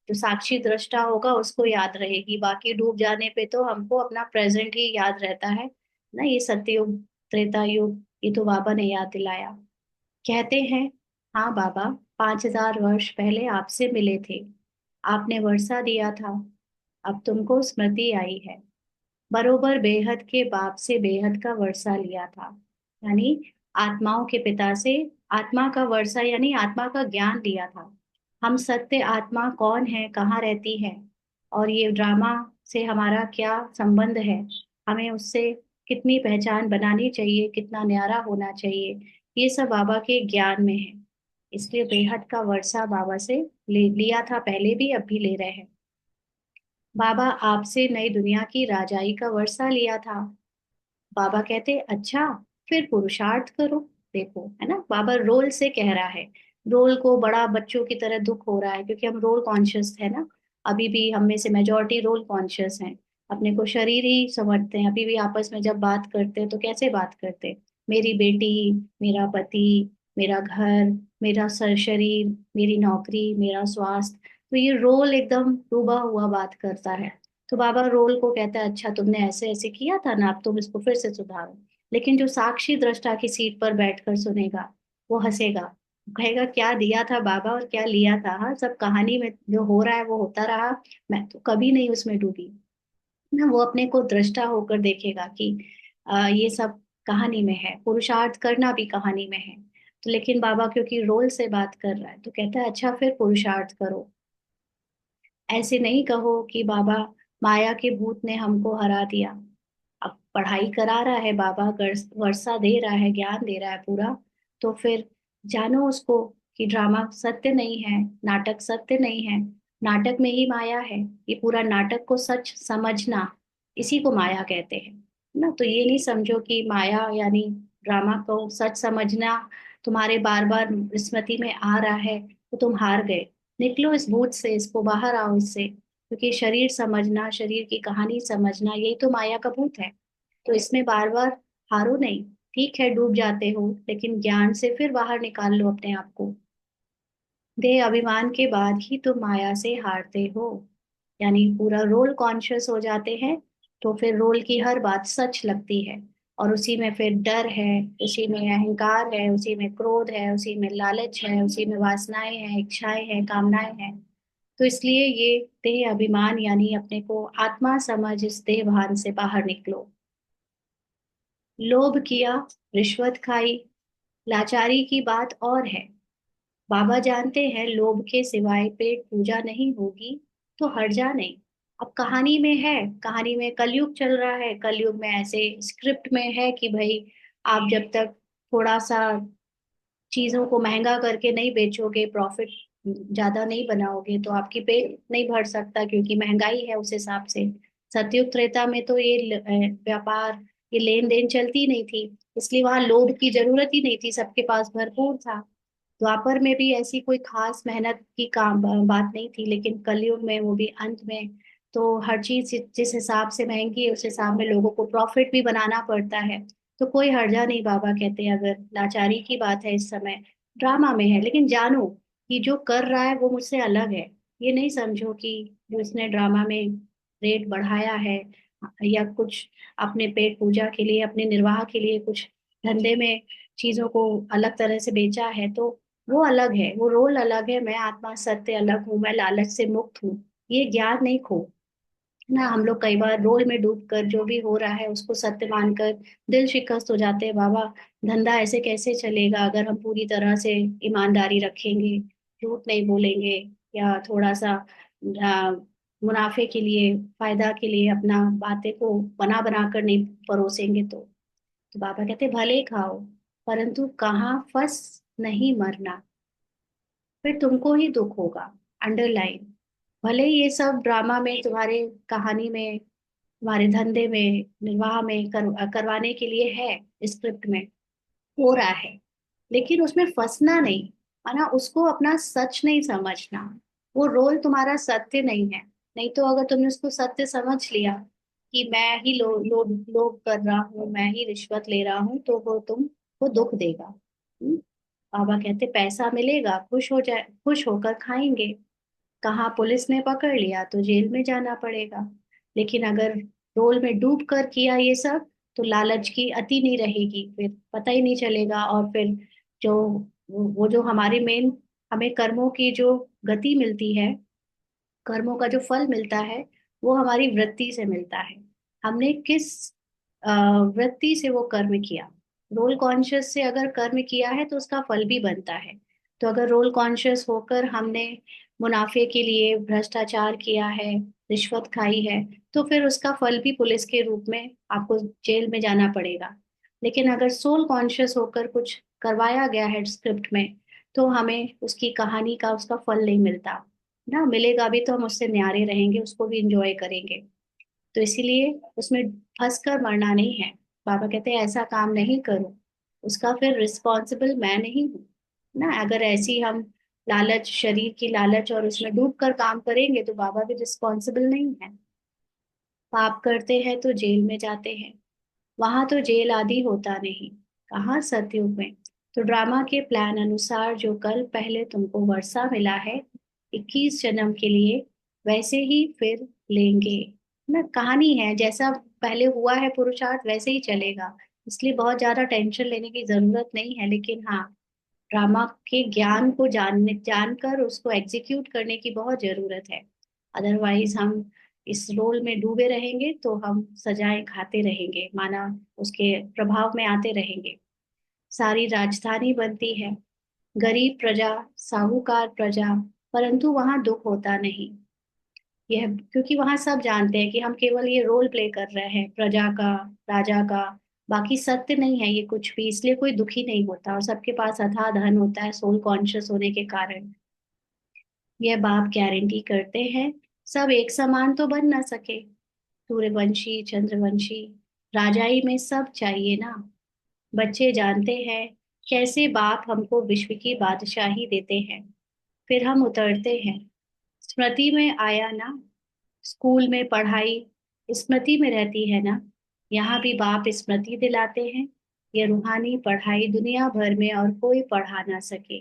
जो साक्षी दृष्टा होगा उसको याद रहेगी, बाकी डूब जाने पे तो हमको अपना प्रेजेंट ही याद रहता है ना। ये सत्ययुग, त्रेता युग, ये तो बाबा ने याद दिलाया। कहते हैं, हाँ बाबा, 5,000 वर्ष पहले आपसे मिले थे। आपने वर्षा दिया था, अब तुमको स्मृति आई है। बरोबर बेहद के बाप से बेहद का वर्षा लिया था, यानी आत्माओं के पिता से आत्मा का वर्षा यानी आत्मा का ज्ञान लिया था। हम सत्य आत्मा कौन है, कहाँ रहती है, और ये ड्रामा से हमारा क्या संबंध है, हमें उससे कितनी पहचान बनानी चाहिए, कितना न्यारा होना चाहिए, ये सब बाबा के ज्ञान में है। इसलिए बेहद का वर्षा बाबा से ले लिया था, पहले भी अब भी ले रहे हैं। बाबा आपसे नई दुनिया की राजाई का वर्षा लिया था। बाबा कहते, अच्छा, फिर पुरुषार्थ करो। देखो, है ना, बाबा रोल से कह रहा है। रोल को बड़ा बच्चों की तरह दुख हो रहा है, क्योंकि हम रोल कॉन्शियस है ना। अभी भी हम में से मेजोरिटी रोल कॉन्शियस हैं। अपने को शरीर ही समझते हैं। अभी भी आपस में जब बात करते हैं तो कैसे बात करते हैं? मेरी बेटी, मेरा पति, मेरा घर, मेरा शरीर, मेरी नौकरी, मेरा स्वास्थ्य। तो ये रोल एकदम डूबा हुआ बात करता है। तो बाबा रोल को कहता है, अच्छा तुमने ऐसे ऐसे किया था ना, अब तुम इसको फिर से सुधारो। लेकिन जो साक्षी दृष्टा की सीट पर बैठकर सुनेगा, वो हंसेगा, कहेगा क्या दिया था बाबा और क्या लिया था, हाँ सब कहानी में जो हो रहा है वो होता रहा, मैं तो कभी नहीं उसमें डूबी ना। वो अपने को दृष्टा होकर देखेगा कि ये सब कहानी में है, पुरुषार्थ करना भी कहानी में है। तो लेकिन बाबा क्योंकि रोल से बात कर रहा है, तो कहता है, अच्छा फिर पुरुषार्थ करो। ऐसे नहीं कहो कि बाबा माया के भूत ने हमको हरा दिया। अब पढ़ाई करा रहा है बाबा, वर्षा दे रहा है, ज्ञान दे रहा है पूरा। तो फिर जानो उसको कि ड्रामा सत्य नहीं है, नाटक सत्य नहीं है, नाटक में ही माया है। ये पूरा नाटक को सच समझना, इसी को माया कहते हैं ना। तो ये नहीं समझो कि माया यानी ड्रामा को सच समझना तुम्हारे बार बार स्मृति में आ रहा है तो तुम हार गए। निकलो इस भूत से, इसको बाहर आओ इससे, क्योंकि शरीर समझना, शरीर की कहानी समझना, यही तो माया का भूत है। तो इसमें बार बार हारो नहीं। ठीक है डूब जाते हो, लेकिन ज्ञान से फिर बाहर निकाल लो अपने आप को। देह अभिमान के बाद ही तुम माया से हारते हो, यानी पूरा रोल कॉन्शियस हो जाते हैं। तो फिर रोल की हर बात सच लगती है, और उसी में फिर डर है, उसी में अहंकार है, उसी में क्रोध है, उसी में लालच है, उसी में वासनाएं हैं, इच्छाएं हैं, कामनाएं हैं। तो इसलिए ये देह अभिमान यानी अपने को आत्मा समझ इस देह भान से बाहर निकलो। लोभ किया, रिश्वत खाई, लाचारी की बात और है। बाबा जानते हैं लोभ के सिवाय पेट पूजा नहीं होगी, तो हर्जा नहीं। अब कहानी में है, कहानी में कलयुग चल रहा है, कलयुग में ऐसे स्क्रिप्ट में है कि भाई आप जब तक थोड़ा सा चीजों को महंगा करके नहीं बेचोगे, प्रॉफिट ज्यादा नहीं बनाओगे, तो आपकी पेट नहीं भर सकता, क्योंकि महंगाई है उस हिसाब से। सतयुग त्रेता में तो ये व्यापार, ये लेन देन चलती नहीं थी, इसलिए वहां लोभ की जरूरत ही नहीं थी, सबके पास भरपूर था। द्वापर में भी ऐसी कोई खास मेहनत की काम बात नहीं थी, लेकिन कलयुग में, वो भी अंत में, तो हर चीज जिस हिसाब से महंगी है उस हिसाब में लोगों को प्रॉफिट भी बनाना पड़ता है। तो कोई हर्जा नहीं, बाबा कहते हैं, अगर लाचारी की बात है इस समय, ड्रामा में है, लेकिन जानो कि जो कर रहा है वो मुझसे अलग है। ये नहीं समझो कि जो इसने ड्रामा में रेट बढ़ाया है या कुछ अपने पेट पूजा के लिए, अपने निर्वाह के लिए कुछ धंधे में चीजों को अलग तरह से बेचा है, तो वो अलग है, वो रोल अलग है। मैं आत्मा सत्य अलग हूँ, मैं लालच से मुक्त हूँ। ये ज्ञान नहीं खो ना। हम लोग कई बार रोल में डूब कर जो भी हो रहा है उसको सत्य मानकर दिल शिकस्त हो जाते हैं। बाबा धंधा ऐसे कैसे चलेगा अगर हम पूरी तरह से ईमानदारी रखेंगे, झूठ नहीं बोलेंगे, या थोड़ा सा मुनाफे के लिए, फायदा के लिए अपना बातें को बना बना कर नहीं परोसेंगे तो बाबा कहते भले ही खाओ, परंतु कहाँ फंस नहीं मरना, फिर तुमको ही दुख होगा। अंडरलाइन, भले ही ये सब ड्रामा में तुम्हारे कहानी में, तुम्हारे धंधे में, निर्वाह में करवाने के लिए है, स्क्रिप्ट में हो रहा है, लेकिन उसमें फंसना नहीं, है ना, उसको अपना सच नहीं समझना। वो रोल तुम्हारा सत्य नहीं है। नहीं तो अगर तुमने उसको सत्य समझ लिया कि मैं ही लोभ कर रहा हूँ, मैं ही रिश्वत ले रहा हूँ, तो वो तुमको दुख देगा। बाबा कहते पैसा मिलेगा, खुश हो जाए, खुश होकर खाएंगे। कहाँ पुलिस ने पकड़ लिया तो जेल में जाना पड़ेगा। लेकिन अगर रोल में डूब कर किया ये सब, तो लालच की अति नहीं रहेगी, फिर पता ही नहीं चलेगा। और फिर जो वो जो हमारे मेन, हमें कर्मों की जो गति मिलती है, कर्मों का जो फल मिलता है, वो हमारी वृत्ति से मिलता है। हमने किस अ, वृत्ति से वो कर्म किया। रोल कॉन्शियस से अगर कर्म किया है तो उसका फल भी बनता है। तो अगर रोल कॉन्शियस होकर हमने मुनाफे के लिए भ्रष्टाचार किया है, रिश्वत खाई है, तो फिर उसका फल भी पुलिस के रूप में आपको जेल में जाना पड़ेगा। लेकिन अगर सोल कॉन्शियस होकर कुछ करवाया गया है स्क्रिप्ट में, तो हमें उसकी कहानी का उसका फल नहीं मिलता ना, मिलेगा भी तो हम उससे न्यारे रहेंगे, उसको भी इंजॉय करेंगे। तो इसीलिए उसमें फंस कर मरना नहीं है। बाबा कहते हैं ऐसा काम नहीं करो, उसका फिर रिस्पॉन्सिबल मैं नहीं हूँ ना। अगर ऐसी हम लालच, शरीर की लालच और उसमें डूब कर काम करेंगे तो बाबा भी रिस्पॉन्सिबल नहीं है। पाप करते हैं तो जेल में जाते हैं, वहां तो जेल आदि होता नहीं, कहाँ सतयुग में। तो ड्रामा के प्लान अनुसार जो कल पहले तुमको वर्षा मिला है 21 जन्म के लिए, वैसे ही फिर लेंगे ना। कहानी है, जैसा पहले हुआ है पुरुषार्थ वैसे ही चलेगा, इसलिए बहुत ज्यादा टेंशन लेने की जरूरत नहीं है। लेकिन हाँ, ड्रामा के ज्ञान को जानकर उसको एग्जीक्यूट करने की बहुत जरूरत है। अदरवाइज हम इस रोल में डूबे रहेंगे तो हम सजाएं खाते रहेंगे, माना उसके प्रभाव में आते रहेंगे। सारी राजधानी बनती है, गरीब प्रजा, साहूकार प्रजा, परंतु वहां दुख होता नहीं। यह क्योंकि वहां सब जानते हैं कि हम केवल ये रोल प्ले कर रहे हैं, प्रजा का, राजा का, बाकी सत्य नहीं है ये कुछ भी, इसलिए कोई दुखी नहीं होता और सबके पास अथाह धन होता है सोल कॉन्शियस होने के कारण। यह बाप गारंटी करते हैं, सब एक समान तो बन ना सके, सूर्यवंशी, चंद्रवंशी, राजाई में सब चाहिए ना। बच्चे जानते हैं कैसे बाप हमको विश्व की बादशाही देते हैं, फिर हम उतरते हैं। स्मृति में आया ना, स्कूल में पढ़ाई स्मृति में रहती है ना, यहाँ भी बाप स्मृति दिलाते हैं। ये रूहानी पढ़ाई दुनिया भर में और कोई पढ़ा ना सके,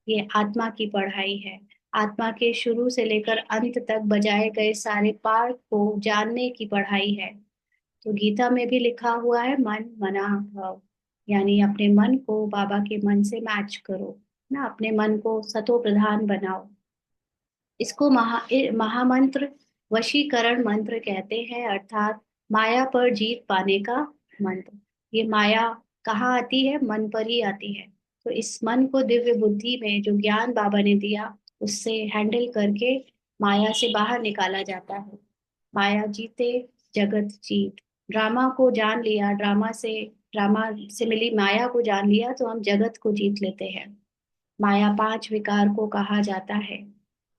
ये आत्मा की पढ़ाई है। आत्मा के शुरू से लेकर अंत तक बजाए गए सारे पाठ को जानने की पढ़ाई है। तो गीता में भी लिखा हुआ है मन मना भव, यानी अपने मन को बाबा के मन से मैच करो ना, अपने मन को सतो प्रधान बनाओ। इसको महामंत्र, वशीकरण मंत्र कहते हैं, अर्थात माया पर जीत पाने का मंत्र। ये माया कहाँ आती है? मन पर ही आती है। तो इस मन को दिव्य बुद्धि में जो ज्ञान बाबा ने दिया, उससे हैंडल करके माया से बाहर निकाला जाता है। माया जीते, जगत जीत। ड्रामा को जान लिया, ड्रामा से मिली माया को जान लिया तो हम जगत को जीत लेते हैं। माया पांच विकार को कहा जाता है।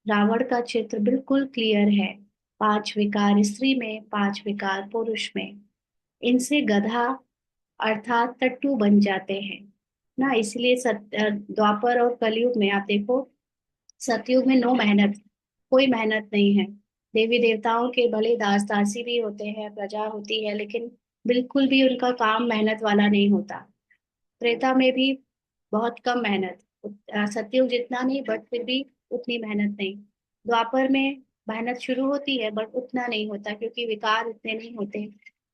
रावण का चित्र बिल्कुल क्लियर है, पांच विकार स्त्री में, पांच विकार पुरुष में। इनसे गधा अर्थात टट्टू बन जाते हैं ना। इसलिए द्वापर और कलयुग में आप देखो, सतयुग में नो मेहनत, कोई मेहनत नहीं है। देवी देवताओं के भले दास दासी भी होते हैं, प्रजा होती है, लेकिन बिल्कुल भी उनका काम मेहनत वाला नहीं होता। त्रेता में भी बहुत कम मेहनत, सतयुग जितना नहीं बट फिर भी उतनी मेहनत नहीं। द्वापर में मेहनत शुरू होती है बट उतना नहीं होता, क्योंकि विकार इतने नहीं होते,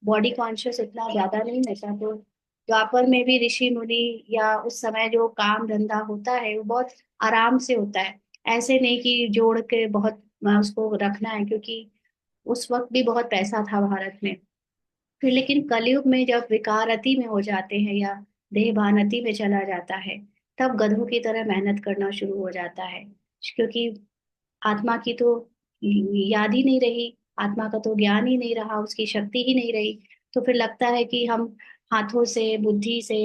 बॉडी कॉन्शियस इतना ज्यादा नहीं होता। तो द्वापर में भी ऋषि मुनि या उस समय जो काम धंधा होता है वो बहुत आराम से होता है। ऐसे नहीं कि जोड़ के बहुत उसको रखना है, क्योंकि उस वक्त भी बहुत पैसा था भारत में। फिर लेकिन कलयुग में जब विकार अति में हो जाते हैं या देह भान अति में चला जाता है, तब गधों की तरह मेहनत करना शुरू हो जाता है। क्योंकि आत्मा की तो याद ही नहीं रही, आत्मा का तो ज्ञान ही नहीं रहा, उसकी शक्ति ही नहीं रही। तो फिर लगता है कि हम हाथों से बुद्धि से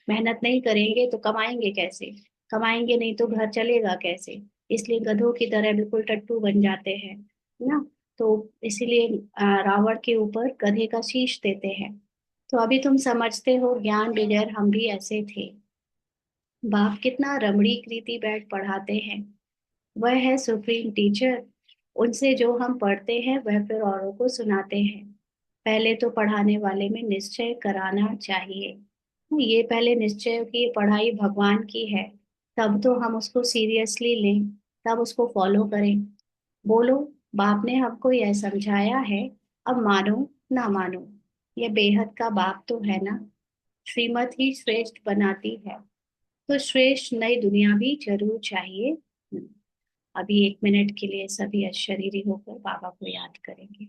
मेहनत नहीं करेंगे तो कमाएंगे कैसे, कमाएंगे नहीं तो घर चलेगा कैसे। इसलिए गधों की तरह बिल्कुल टट्टू बन जाते हैं ना। तो इसीलिए रावण के ऊपर गधे का शीश देते हैं। तो अभी तुम समझते हो, ज्ञान बगैर हम भी ऐसे थे। बाप कितना रमणीक रीति बैठ पढ़ाते हैं। वह है सुप्रीम टीचर। उनसे जो हम पढ़ते हैं वह फिर औरों को सुनाते हैं। पहले तो पढ़ाने वाले में निश्चय कराना चाहिए। ये पहले निश्चय की पढ़ाई भगवान की है, तब तो हम उसको सीरियसली लें, तब उसको फॉलो करें। बोलो, बाप ने हमको यह समझाया है, अब मानो ना मानो, यह बेहद का बाप तो है ना। श्रीमत ही श्रेष्ठ बनाती है, तो श्रेष्ठ नई दुनिया भी जरूर चाहिए। अभी 1 मिनट के लिए सभी अशरीरी होकर बाबा को याद करेंगे।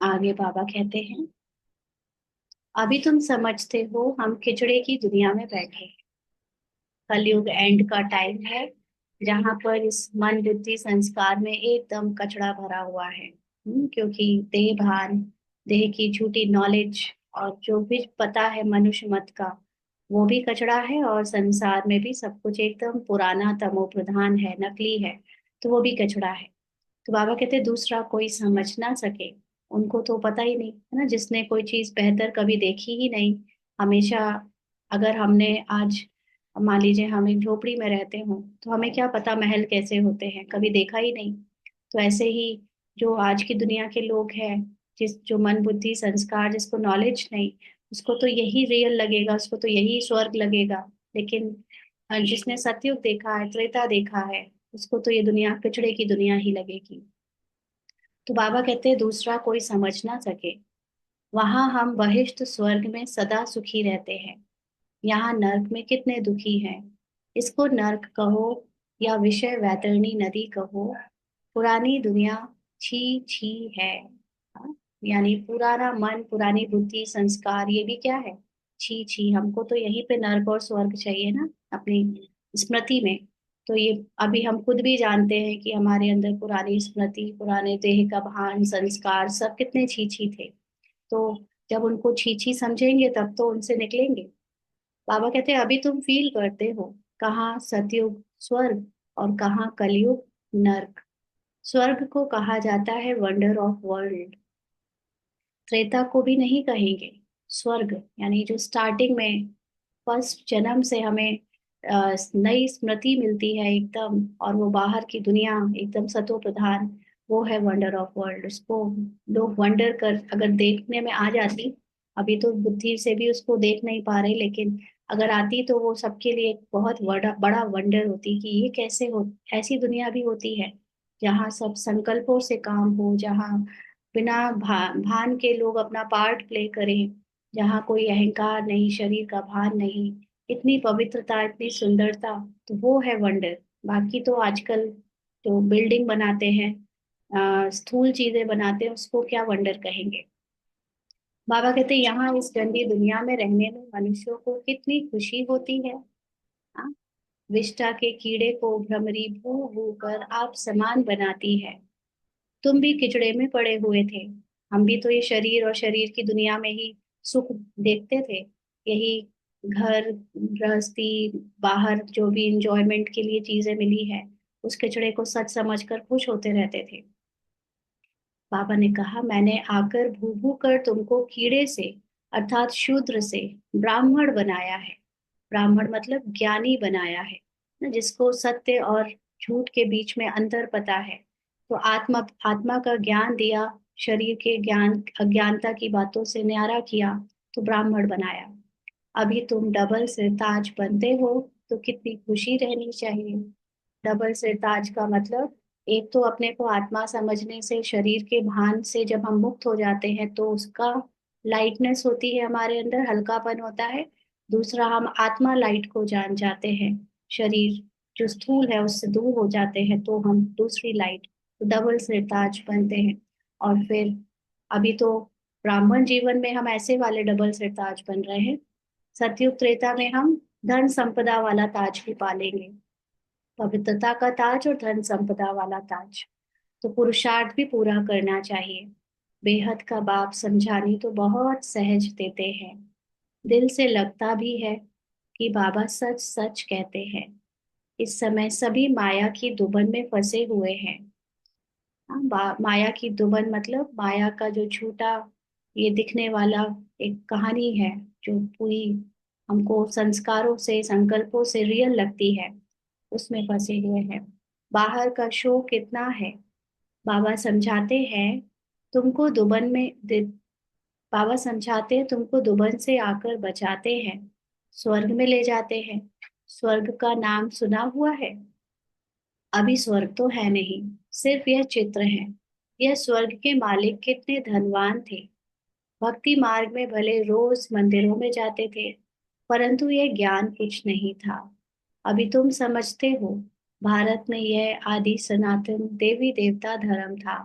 आगे बाबा कहते हैं, अभी तुम समझते हो हम खिचड़े की दुनिया में बैठे हैं। कलयुग एंड का टाइम है, जहां पर इस मन बुद्धि संस्कार में एकदम कचड़ा भरा हुआ है। क्योंकि देह भान, देह की झूठी नॉलेज और जो भी पता है मनुष्य मत का, वो भी कचड़ा है, और संसार में भी सब कुछ एकदम पुराना तमो प्रधान है, नकली है। तो वो भी कचड़ा है। तो बाबा कहते दूसरा कोई समझ ना सके, उनको तो पता ही नहीं है ना, जिसने कोई चीज बेहतर कभी देखी ही नहीं। हमेशा, अगर हमने आज, मान लीजिए हम एक झोपड़ी में रहते हो, तो हमें क्या पता महल कैसे होते हैं, कभी देखा ही नहीं। तो ऐसे ही जो आज की दुनिया के लोग हैं, जिस जो मन बुद्धि संस्कार जिसको नॉलेज नहीं, उसको तो यही रियल लगेगा, उसको तो यही स्वर्ग लगेगा। लेकिन जिसने सतयुग देखा है, त्रेता देखा है, उसको तो ये दुनिया कचड़े की दुनिया ही लगेगी। तो बाबा कहते हैं दूसरा कोई समझ ना सके, वहां हम बहिष्ठ स्वर्ग में सदा सुखी रहते हैं। यहाँ नर्क में कितने दुखी हैं। इसको नर्क कहो या विषय वैतरणी नदी कहो, पुरानी दुनिया छी छी है। हाँ? यानी पुराना मन, पुरानी बुद्धि संस्कार, ये भी क्या है, छी छी। हमको तो यहीं पे नर्क और स्वर्ग चाहिए ना, अपनी स्मृति में। तो ये अभी हम खुद भी जानते हैं कि हमारे अंदर पुरानी स्मृति, पुराने देह का भान, संस्कार सब कितने छी छी थे। तो जब उनको छी छी समझेंगे तब तो उनसे निकलेंगे। बाबा कहते हैं अभी तुम फील करते हो, कहाँ सतयुग स्वर्ग और कहाँ कलयुग नर्क। स्वर्ग को कहा जाता है वंडर ऑफ वर्ल्ड। त्रेता को भी नहीं कहेंगे। स्वर्ग यानी जो स्टार्टिंग में फर्स्ट जन्म से हमें नई स्मृति मिलती है एकदम, और वो बाहर की दुनिया एकदम सतो प्रधान, वो है वंडर ऑफ वर्ल्ड। उसको लोग वंडर कर अगर देखने में आ जाती, अभी तो बुद्धि से भी उसको देख नहीं पा रहे, लेकिन अगर आती तो वो सबके लिए एक बहुत बड़ा बड़ा वंडर होती कि ये कैसे हो, ऐसी दुनिया भी होती है जहाँ सब संकल्पों से काम हो, जहाँ बिना भान के लोग अपना पार्ट प्ले करें, जहाँ कोई अहंकार नहीं, शरीर का भान नहीं, इतनी पवित्रता, इतनी सुंदरता। तो वो है वंडर। बाकी तो आजकल जो बिल्डिंग बनाते हैं, स्थूल चीजें बनाते हैं, उसको क्या वंडर कहेंगे। बाबा कहते हैं यहाँ इस गंदी दुनिया में रहने में मनुष्यों को कितनी खुशी होती है। हाँ? विष्ठा के कीड़े को भ्रमरी भू भू कर आप समान बनाती है। तुम भी किचड़े में पड़े हुए थे, हम भी तो ये शरीर और शरीर की दुनिया में ही सुख देखते थे। यही घर गृहस्थी, बाहर जो भी इंजॉयमेंट के लिए चीजें मिली है, उस कचड़े को सच समझकर खुश होते रहते थे। बाबा ने कहा, मैंने आकर भू भू कर तुमको कीड़े से, अर्थात शूद्र से, ब्राह्मण बनाया है। ब्राह्मण मतलब ज्ञानी बनाया है, ना, जिसको सत्य और झूठ के बीच में अंतर पता है। तो आत्मा आत्मा का ज्ञान दिया, शरीर के ज्ञान अज्ञानता की बातों से न्यारा किया, तो ब्राह्मण बनाया। अभी तुम डबल सिरताज बनते हो, तो कितनी खुशी रहनी चाहिए। डबल सिरताज का मतलब, एक तो अपने को आत्मा समझने से, शरीर के भान से जब हम मुक्त हो जाते हैं तो उसका लाइटनेस होती है हमारे अंदर, हल्कापन होता है। दूसरा, हम आत्मा लाइट को जान जाते हैं, शरीर जो स्थूल है उससे दूर हो जाते हैं, तो हम दूसरी लाइट, तो डबल सिरताज बनते हैं। और फिर अभी तो ब्राह्मण जीवन में हम ऐसे वाले डबल सिरताज बन रहे हैं। सतयुग त्रेता में हम धन संपदा वाला ताज भी पालेंगे, पवित्रता का ताज और धन संपदा वाला ताज। तो पुरुषार्थ भी पूरा करना चाहिए। बेहद का बाप समझानी तो बहुत सहज देते हैं, दिल से लगता भी है कि बाबा सच सच कहते हैं। इस समय सभी माया की दुबन में फंसे हुए हैं। हाँ, माया की दुबन मतलब माया का जो झूठा, ये दिखने वाला एक कहानी है, जो पूरी हमको संस्कारों से, संकल्पों से रियल लगती है, उसमें फंसे हुए हैं। बाहर का शो कितना है। बाबा समझाते हैं, तुमको दुबन में बाबा समझाते हैं, तुमको दुबन से आकर बचाते हैं, स्वर्ग में ले जाते हैं। स्वर्ग का नाम सुना हुआ है? अभी स्वर्ग तो है नहीं, सिर्फ यह चित्र है। यह स्वर्ग के मालिक कितने धनवान थे। भक्ति मार्ग में भले रोज मंदिरों में जाते थे, परंतु यह ज्ञान कुछ नहीं था। अभी तुम समझते हो, भारत में यह आदि सनातन देवी देवता धर्म था।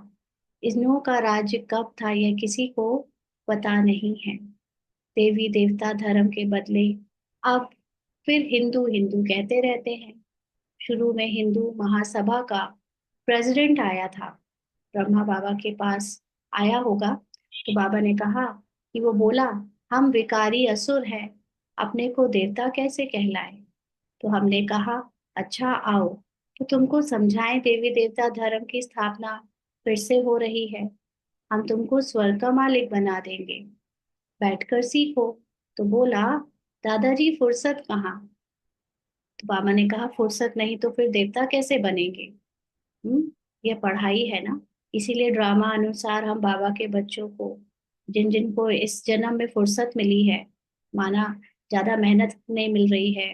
इन्हों का राज्य कब था यह किसी को पता नहीं है। देवी देवता धर्म के बदले अब फिर हिंदू हिंदू कहते रहते हैं। शुरू में हिंदू महासभा का प्रेसिडेंट आया था, ब्रह्मा बाबा के पास आया होगा, तो बाबा ने कहा कि वो बोला, हम विकारी असुर हैं, अपने को देवता कैसे कहलाए। तो हमने कहा, अच्छा आओ, तो तुमको समझाएं, देवी देवता धर्म की स्थापना फिर से हो रही है, हम तुमको स्वर्ग का मालिक बना देंगे, बैठकर सीखो। तो बोला, दादाजी फुर्सत कहाँ। तो बाबा ने कहा, फुर्सत नहीं तो फिर देवता कैसे बनेंगे। ये पढ़ाई है ना। इसीलिए ड्रामा अनुसार हम बाबा के बच्चों को, जिन जिन को इस जन्म में फुर्सत मिली है, माना ज्यादा मेहनत नहीं मिल रही है,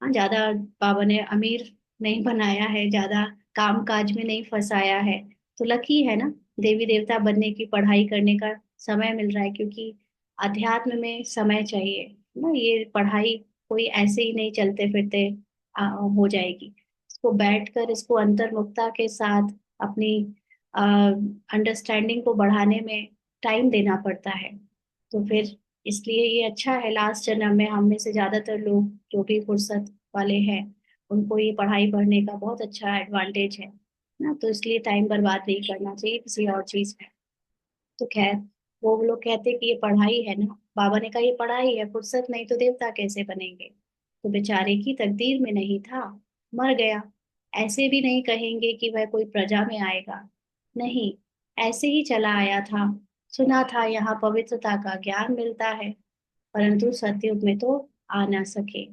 हाँ, ज्यादा बाबा ने अमीर नहीं बनाया है, ज्यादा काम काज में नहीं फंसाया है, तो लकी है ना, देवी देवता बनने की पढ़ाई करने का समय मिल रहा है। क्योंकि अध्यात्म में समय चाहिए ना, ये पढ़ाई कोई ऐसे ही नहीं चलते फिरते हो जाएगी। इसको बैठकर, इसको अंतर्मुखता के साथ अपनी अंडरस्टैंडिंग को बढ़ाने में टाइम देना पड़ता है। तो फिर इसलिए ये अच्छा है, लास्ट जन्म में हम में से ज्यादातर लोग जो भी फुर्सत वाले हैं, उनको ये पढ़ाई पढ़ने का बहुत अच्छा एडवांटेज है ना। तो इसलिए टाइम बर्बाद नहीं करना चाहिए किसी और चीज में। तो खैर, वो लोग कहते कि ये पढ़ाई है ना, बाबा ने कहा ये पढ़ाई है, फुर्सत नहीं तो देवता कैसे बनेंगे। तो बेचारे की तकदीर में नहीं था, मर गया। ऐसे भी नहीं कहेंगे कि वह कोई प्रजा में आएगा, नहीं, ऐसे ही चला आया था। सुना था यहाँ पवित्रता का ज्ञान मिलता है, परंतु सतयुग में तो आ ना सके।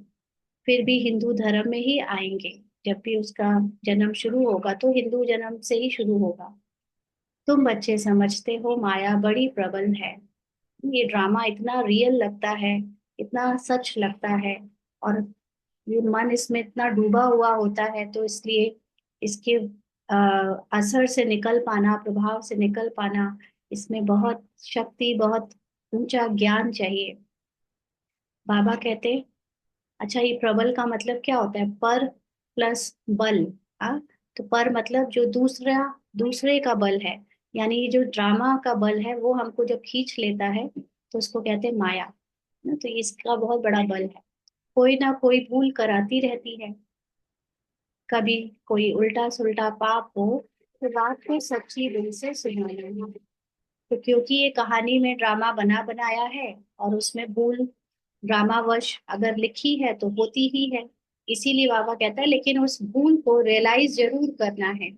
फिर भी हिंदू धर्म में ही आएंगे। जब भी उसका जन्म शुरू होगा तो हिंदू जन्म से ही शुरू होगा। तुम बच्चे समझते हो माया बड़ी प्रबल है। ये ड्रामा इतना रियल लगता है, इतना सच लगता है, और ये मन इसमें इतना डूबा हुआ होता है, तो इसलिए इसके असर से निकल पाना, प्रभाव से निकल पाना, इसमें बहुत शक्ति, बहुत ऊंचा ज्ञान चाहिए। बाबा कहते, अच्छा ये प्रबल का मतलब क्या होता है, पर प्लस बल। हाँ, तो पर मतलब जो दूसरा, दूसरे का बल है, यानी ये जो ड्रामा का बल है वो हमको जब खींच लेता है तो उसको कहते हैं माया ना। तो इसका बहुत बड़ा बल है, कोई ना कोई भूल कराती रहती है। कभी कोई उल्टा सुल्टा पाप हो तो रात को सच्ची दिल से सुनाना। तो क्योंकि ये कहानी में ड्रामा बना बनाया है, और उसमें भूल ड्रामावश अगर लिखी है तो होती ही है। इसीलिए बाबा कहता है लेकिन उस भूल को रियलाइज जरूर करना है,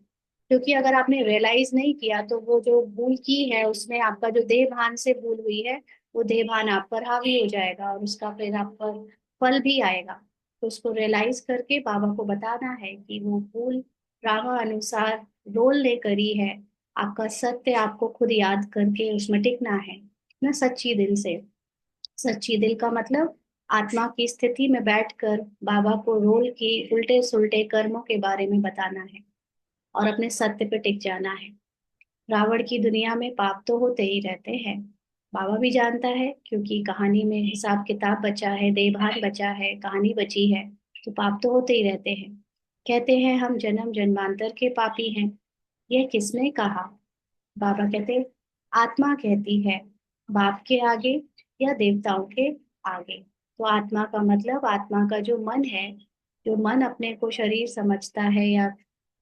क्योंकि अगर आपने रियलाइज नहीं किया तो वो जो भूल की है उसमें आपका जो देह भान से भूल हुई है, वो देह भान आप पर हावी हो जाएगा और उसका फिर आप पर फल भी आएगा। तो उसको रियलाइज करके बाबा को बताना है कि वो भूल ड्रामा अनुसार रोल ने करी है। आपका सत्य आपको खुद याद करके उसमें टिकना है ना, सच्ची दिल से। सच्ची दिल का मतलब आत्मा की स्थिति में बैठकर बाबा को रोल की उल्टे सुलटे कर्मों के बारे में बताना है और अपने सत्य पे टिक जाना है। रावण की दुनिया में पाप तो होते ही रहते हैं, बाबा भी जानता है, क्योंकि कहानी में हिसाब किताब बचा है, देवभान बचा है, कहानी बची है। तो पाप तो होते ही रहते हैं। कहते हैं हम जन्म जन्मांतर के पापी हैं। यह किसने कहा? बाबा कहते, आत्मा कहती है। बाप के आगे या देवताओं के आगे? तो आत्मा का मतलब आत्मा का जो मन है, जो मन अपने को शरीर समझता है या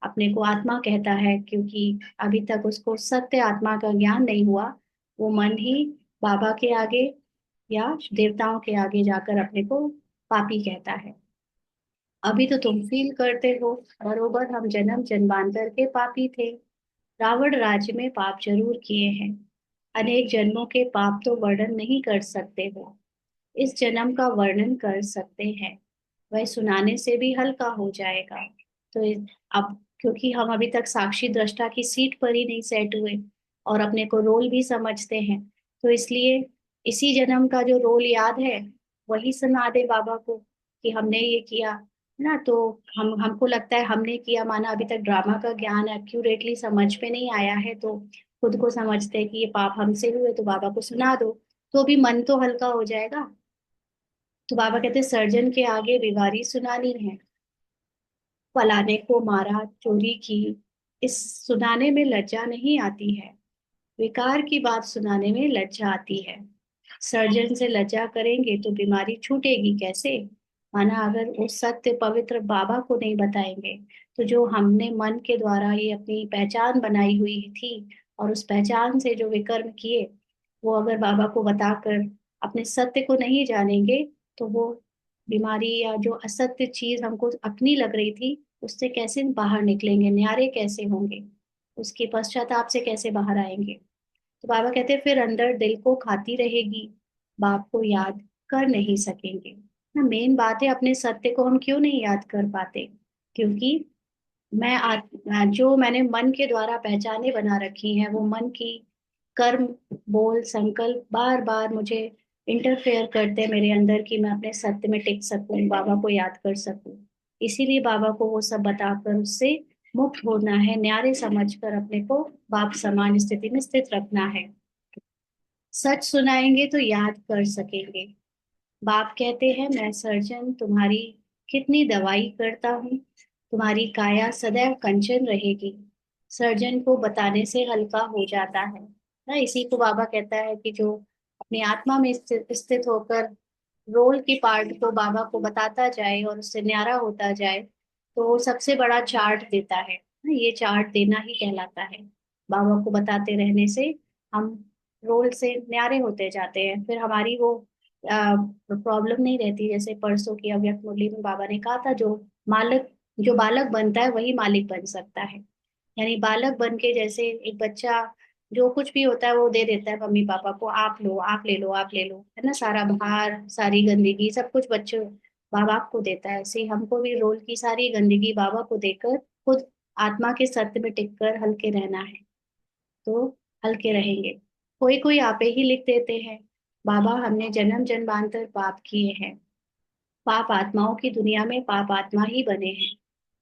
अपने को आत्मा कहता है, क्योंकि अभी तक उसको सत्य आत्मा का ज्ञान नहीं हुआ, वो मन ही बाबा के आगे या देवताओं के आगे जाकर अपने को पापी कहता है। अभी तो तुम फील करते हो बरोबर हम जन्म जन्मांतर के पापी थे। रावण राज्य में पाप जरूर किए हैं, अनेक जन्मों के पाप तो वर्णन नहीं कर सकते हो, इस जन्म का वर्णन कर सकते हैं, वह सुनाने से भी हल्का हो जाएगा। तो अब क्योंकि हम अभी तक साक्षी दृष्टा की सीट पर ही नहीं सेट हुए और अपने को रोल भी समझते हैं, तो इसलिए इसी जन्म का जो रोल याद है वही सुना दे बाबा को कि हमने ये किया है ना। तो हमको लगता है हमने किया, माना अभी तक ड्रामा का ज्ञान एक्यूरेटली समझ में नहीं आया है, तो खुद को समझते हैं कि ये पाप हमसे हुए, तो बाबा को सुना दो, तो भी मन तो हल्का हो जाएगा। तो बाबा कहते सर्जन के आगे बीमारी सुनानी है, फलाने को मारा, चोरी की, इस सुनाने में लज्जा नहीं आती है, विकार की बात सुनाने में लज्जा आती है। सर्जन से लज्जा करेंगे तो बीमारी छूटेगी कैसे? माना अगर वो सत्य पवित्र बाबा को नहीं बताएंगे, तो जो हमने मन के द्वारा ये अपनी पहचान बनाई हुई थी और उस पहचान से जो विकर्म किए, वो अगर बाबा को बताकर अपने सत्य को नहीं जानेंगे, तो वो बीमारी या जो असत्य चीज हमको अपनी लग रही थी उससे कैसे बाहर निकलेंगे, न्यारे कैसे होंगे, उसके पश्चाताप से कैसे बाहर आएंगे। तो बाबा कहते हैं फिर अंदर दिल को खाती रहेगी, बाप को याद कर नहीं सकेंगे ना। मेन बात है अपने सत्य को हम क्यों नहीं याद कर पाते, क्योंकि जो मैंने मन के द्वारा पहचाने बना रखी हैं, वो मन की कर्म, बोल, संकल्प बार बार मुझे इंटरफेयर करते हैं मेरे अंदर कि मैं अपने सत्य में टिक सकूं, बाबा को याद कर सकूं। इसीलिए बाबा को वो सब बताकर उससे मुक्त होना है, न्यारे समझकर अपने को बाप समान स्थिति में स्थित रखना है। सच सुनाएंगे तो याद कर सकेंगे। बाप कहते हैं मैं सर्जन तुम्हारी कितनी दवाई करता हूँ, तुम्हारी काया सदैव कंचन रहेगी। सर्जन को बताने से हल्का हो जाता है ना। इसी को बाबा कहता है कि जो अपनी आत्मा में स्थित होकर रोल की पार्ट को बाबा को बताता जाए और उससे न्यारा होता जाए, तो वो सबसे बड़ा चार्ट देता है ना। ये चार्ट देना ही कहलाता है। बाबा को बताते रहने से हम रोल से न्यारे होते जाते हैं, फिर हमारी वो प्रॉब्लम नहीं रहती। जैसे परसों की अव्यक्त मुरली में बाबा ने कहा था, जो बालक बनता है वही मालिक बन सकता है। यानी बालक बन के, जैसे एक बच्चा जो कुछ भी होता है वो दे देता है मम्मी पापा को, आप लो, आप ले लो, आप ले लो, है ना, सारा भार, सारी गंदगी सब कुछ बच्चे माँ बाप को देता है। ऐसे ही हमको भी रोल की सारी गंदगी बाबा को देकर खुद आत्मा के सत्य में टिककर हल्के रहना है, तो हल्के रहेंगे। कोई कोई आपे ही लिख देते हैं, बाबा हमने जन्म जन्मांतर पाप किए हैं, पाप आत्माओं की दुनिया में पाप आत्मा ही बने हैं।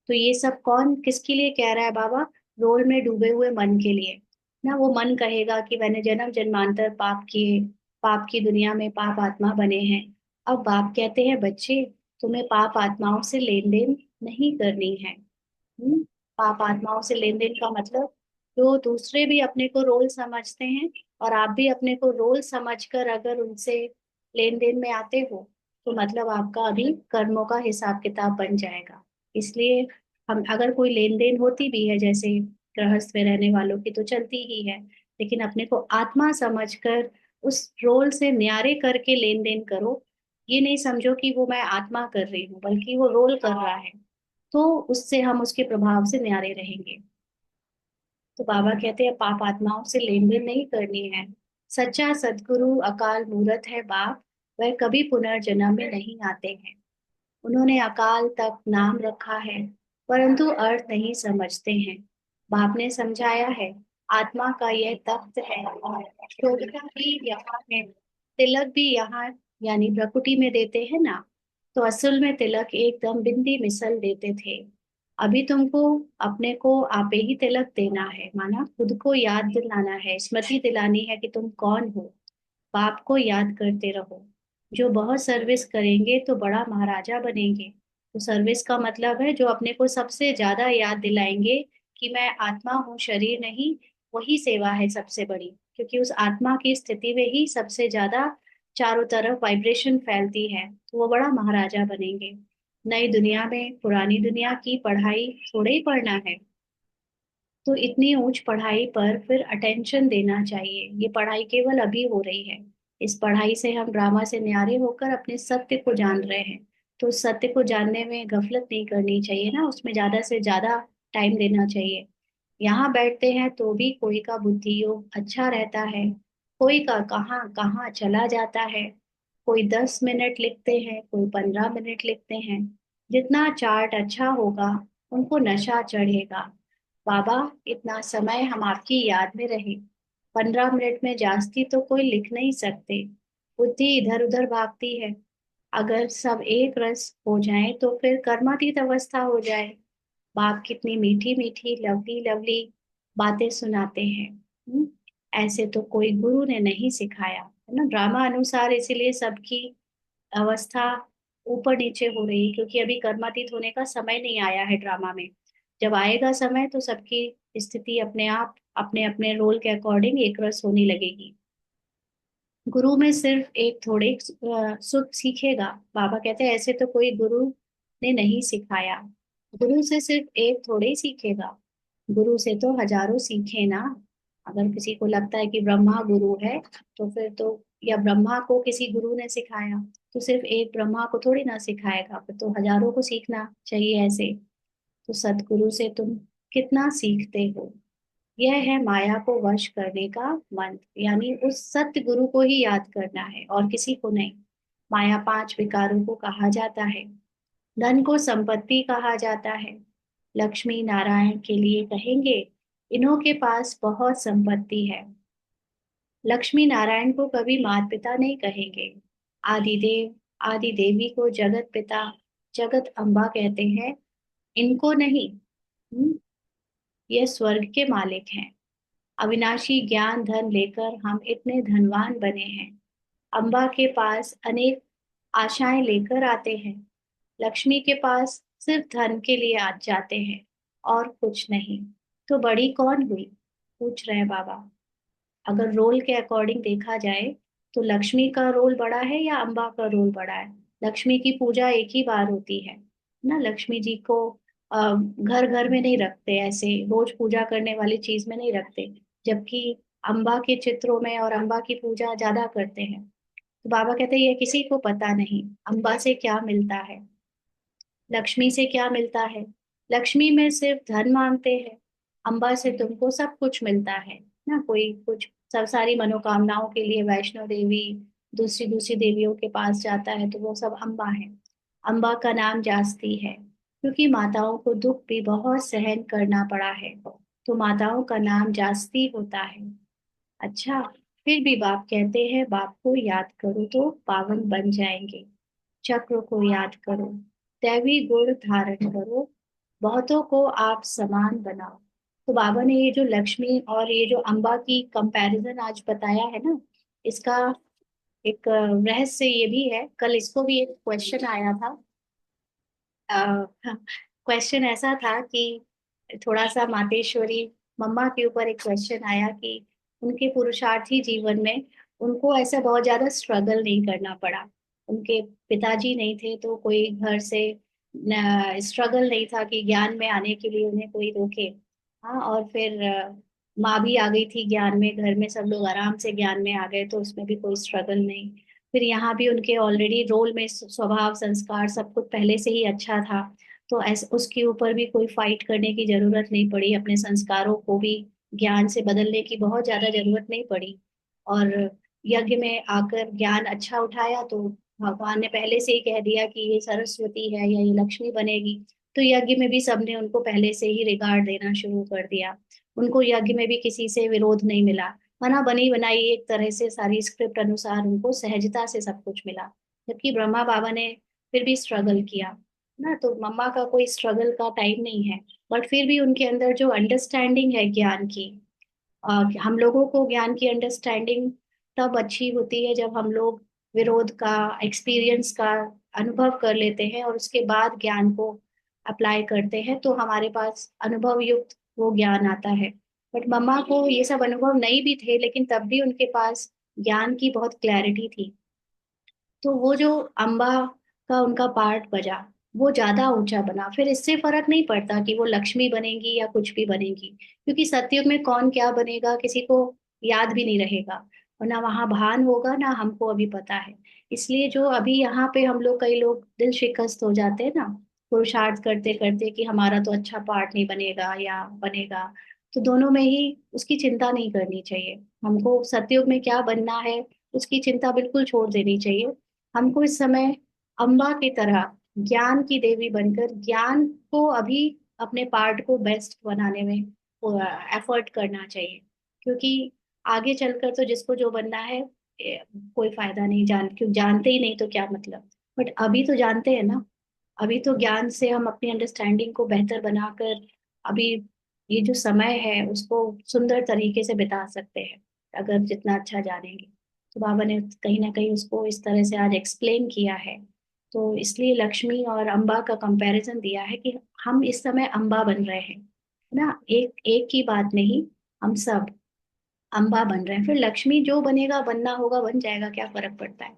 तो ये सब कौन किसके लिए कह रहा है बाबा? रोल में डूबे हुए मन के लिए ना। वो मन कहेगा कि मैंने जन्म जन्मांतर पाप किए, पाप की दुनिया में पाप आत्मा बने हैं। अब बाप कहते हैं बच्चे, तुम्हें पाप आत्माओं से लेन देन नहीं करनी है। पाप आत्माओं से लेन देन का मतलब, जो दूसरे भी अपने को रोल समझते हैं और आप भी अपने को रोल समझकर अगर उनसे लेन देन में आते हो, तो मतलब आपका अभी कर्मों का हिसाब किताब बन जाएगा। इसलिए हम अगर कोई लेन देन होती भी है, जैसे गृहस्थ में रहने वालों की तो चलती ही है, लेकिन अपने को आत्मा समझकर उस रोल से न्यारे करके लेन देन करो, ये नहीं समझो कि वो मैं आत्मा कर रही हूँ, बल्कि वो रोल कर रहा है। तो उससे हम उसके प्रभाव से न्यारे रहेंगे। तो बाबा कहते हैं पाप आत्माओं से लेन देन नहीं करनी है। सच्चा सदगुरु अकाल मूरत है बाप, वह कभी पुनर्जन्म में नहीं आते हैं। उन्होंने अकाल तक नाम रखा है, परंतु अर्थ नहीं समझते हैं। बाप ने समझाया है, आत्मा का यह तख्त है और शोभना भी यहाँ है, तिलक भी यहाँ, यानी प्रकृति में देते हैं ना, तो असल में तिलक एकदम बिंदी मिसल देते थे। अभी तुमको अपने को आपे ही तिलक देना है, माना खुद को याद दिलाना है, स्मृति दिलानी है कि तुम कौन हो। बाप को याद करते रहो। जो बहुत सर्विस करेंगे तो बड़ा महाराजा बनेंगे। तो सर्विस का मतलब है जो अपने को सबसे ज्यादा याद दिलाएंगे कि मैं आत्मा हूँ, शरीर नहीं। वही सेवा है सबसे बड़ी, क्योंकि उस आत्मा की स्थिति में ही सबसे ज्यादा चारों तरफ वाइब्रेशन फैलती है, तो वो बड़ा महाराजा बनेंगे। नई दुनिया में पुरानी दुनिया की पढ़ाई थोड़े ही पढ़ना है। तो इतनी ऊंच पढ़ाई पर फिर अटेंशन देना चाहिए। ये पढ़ाई केवल अभी हो रही है। इस पढ़ाई से हम ड्रामा से न्यारे होकर अपने सत्य को जान रहे हैं। तो उस सत्य को जानने में गफलत नहीं करनी चाहिए ना, उसमें ज्यादा से ज्यादा टाइम देना चाहिए। यहाँ बैठते हैं तो भी कोई का बुद्धि योग अच्छा रहता है, कोई का कहाँ कहाँ चला जाता है। कोई 10 मिनट लिखते हैं, कोई 15 मिनट लिखते हैं। जितना चार्ट अच्छा होगा, उनको नशा चढ़ेगा। बाबा, इतना समय हम आपकी याद में रहे। 15 मिनट में जास्ती तो कोई लिख नहीं सकते। बुद्धि इधर उधर भागती है। अगर सब एक रस हो जाए तो फिर कर्मातीत अवस्था हो जाए। बाप कितनी मीठी मीठी लवली लवली बातें सुनाते हैं। ऐसे तो कोई गुरु ने नहीं सिखाया, है ना। ड्रामा अनुसार इसीलिए सबकी अवस्था ऊपर नीचे हो रही है, क्योंकि अभी कर्मातीत होने का समय नहीं आया है ड्रामा में। जब आएगा समय तो सबकी स्थिति अपने आप अपने अपने रोल के अकॉर्डिंग एक रस होने लगेगी। गुरु में सिर्फ एक थोड़े सुख सीखेगा। बाबा कहते हैं ऐसे तो कोई गुरु ने नहीं सिखाया। गुरु से सिर्फ एक थोड़े ही सीखेगा, गुरु से तो हजारों सीखे ना। अगर किसी को लगता है कि ब्रह्मा गुरु है, तो फिर तो, या ब्रह्मा को किसी गुरु ने सिखाया, तो सिर्फ एक ब्रह्मा को थोड़ी ना सिखाएगा, फिर तो हजारों को सीखना चाहिए ऐसे। तो सतगुरु से तुम कितना सीखते हो। यह है माया को वश करने का मंत्र, यानी उस सत्य गुरु को ही याद करना है और किसी को नहीं। माया 5 विकारों को कहा जाता है। धन को संपत्ति कहा जाता है। लक्ष्मी नारायण के लिए कहेंगे, इन्हों के पास बहुत संपत्ति है। लक्ष्मी नारायण को कभी माता पिता नहीं कहेंगे। आदिदेव आदि देवी को जगत पिता जगत अम्बा कहते हैं, इनको नहीं। हम्म, ये स्वर्ग के मालिक हैं। अविनाशी ज्ञान धन लेकर हम इतने धनवान बने हैं। अम्बा के पास अनेक आशाएं लेकर आते हैं। लक्ष्मी के पास सिर्फ धन के लिए आ जाते हैं और कुछ नहीं। तो बड़ी कौन हुई, पूछ रहे हैं बाबा। अगर रोल के अकॉर्डिंग देखा जाए तो लक्ष्मी का रोल बड़ा है या अम्बा का रोल बड़ा है। लक्ष्मी की पूजा एक ही बार होती है ना। लक्ष्मी जी को घर घर में नहीं रखते, ऐसे रोज पूजा करने वाली चीज में नहीं रखते। जबकि अम्बा के चित्रों में और अम्बा की पूजा ज्यादा करते हैं। तो बाबा कहते हैं ये किसी को पता नहीं, अम्बा से क्या मिलता है, लक्ष्मी से क्या मिलता है। लक्ष्मी में सिर्फ धन मांगते हैं, अम्बा से तुमको सब कुछ मिलता है ना। कोई कुछ सब सारी मनोकामनाओं के लिए वैष्णो देवी, दूसरी दूसरी देवियों के पास जाता है, तो वो सब अम्बा है। अम्बा का नाम जास्ती है, क्योंकि माताओं को दुख भी बहुत सहन करना पड़ा है, तो माताओं का नाम जास्ती होता है। अच्छा, फिर भी बाप कहते हैं बाप को याद करो तो पावन बन जाएंगे। चक्र को याद करो, दैवी गुण धारण करो, बहुतों को आप समान बनाओ। तो बाबा ने ये जो लक्ष्मी और ये जो अम्बा की कंपैरिजन आज बताया है ना, इसका एक रहस्य ये भी है। कल इसको भी एक क्वेश्चन आया था। क्वेश्चन ऐसा था कि थोड़ा सा मातेश्वरी मम्मा के ऊपर एक क्वेश्चन आया कि उनके पुरुषार्थी जीवन में उनको ऐसा बहुत ज्यादा स्ट्रगल नहीं करना पड़ा। उनके पिताजी नहीं थे तो कोई घर से स्ट्रगल नहीं था कि ज्ञान में आने के लिए उन्हें कोई रोके। हाँ, और फिर माँ भी आ गई थी ज्ञान में, घर में सब लोग आराम से ज्ञान में आ गए, तो उसमें भी कोई स्ट्रगल नहीं। फिर यहाँ भी उनके ऑलरेडी रोल में स्वभाव संस्कार सब कुछ पहले से ही अच्छा था, तो ऐसे उसके ऊपर भी कोई फाइट करने की जरूरत नहीं पड़ी, अपने संस्कारों को भी ज्ञान से बदलने की बहुत ज्यादा जरूरत नहीं पड़ी। और यज्ञ में आकर ज्ञान अच्छा उठाया तो भगवान ने पहले से ही कह दिया कि ये सरस्वती है या ये लक्ष्मी बनेगी। तो यज्ञ में भी सबने उनको पहले से ही रिगार्ड देना शुरू कर दिया। उनको यज्ञ में भी किसी से विरोध नहीं मिला, बना बनी बनाई एक तरह से सारी स्क्रिप्ट अनुसार उनको सहजता से सब कुछ मिला। जबकि ब्रह्मा बाबा ने फिर भी स्ट्रगल किया ना, तो मम्मा का कोई स्ट्रगल का टाइम नहीं है। बट फिर भी उनके अंदर जो अंडरस्टैंडिंग है ज्ञान की, हम लोगों को ज्ञान की अंडरस्टैंडिंग तब अच्छी होती है जब हम लोग विरोध का, एक्सपीरियंस का अनुभव कर लेते हैं और उसके बाद ज्ञान को अप्लाई करते हैं, तो हमारे पास अनुभव युक्त वो ज्ञान आता है। बट मम्मा को ये सब अनुभव नहीं भी थे, लेकिन तब भी उनके पास ज्ञान की बहुत क्लैरिटी थी। तो वो जो अम्बा का उनका पार्ट बजा, वो ज्यादा ऊंचा बना। फिर इससे फर्क नहीं पड़ता कि वो लक्ष्मी बनेंगी या कुछ भी बनेगी, क्योंकि सतयुग में कौन क्या बनेगा किसी को याद भी नहीं रहेगा, और ना वहां भान होगा ना हमको अभी पता है। इसलिए जो अभी यहाँ पे हम लोग, कई लोग दिल शिकस्त हो जाते हैं ना, पुरुषार्थ करते करते कि हमारा तो अच्छा पार्ट नहीं बनेगा या बनेगा, तो दोनों में ही उसकी चिंता नहीं करनी चाहिए। हमको सतयुग में क्या बनना है उसकी चिंता बिल्कुल छोड़ देनी चाहिए। हमको इस समय अम्बा की तरह ज्ञान की देवी बनकर ज्ञान को अभी अपने पार्ट को बेस्ट बनाने में एफर्ट करना चाहिए। क्योंकि आगे चलकर तो जिसको जो बनना है, कोई फायदा नहीं, क्यों जानते ही नहीं तो क्या मतलब। बट अभी तो जानते हैं ना, अभी तो ज्ञान से हम अपनी अंडरस्टैंडिंग को बेहतर बनाकर अभी ये जो समय है उसको सुंदर तरीके से बिता सकते हैं, अगर जितना अच्छा जानेंगे। तो बाबा ने कहीं ना कहीं उसको इस तरह से आज एक्सप्लेन किया है। तो इसलिए लक्ष्मी और अम्बा का कंपैरिजन दिया है कि हम इस समय अम्बा बन रहे हैं, है ना, एक एक की बात नहीं, हम सब अम्बा बन रहे हैं। फिर लक्ष्मी जो बनेगा, बनना होगा बन जाएगा, क्या फर्क पड़ता है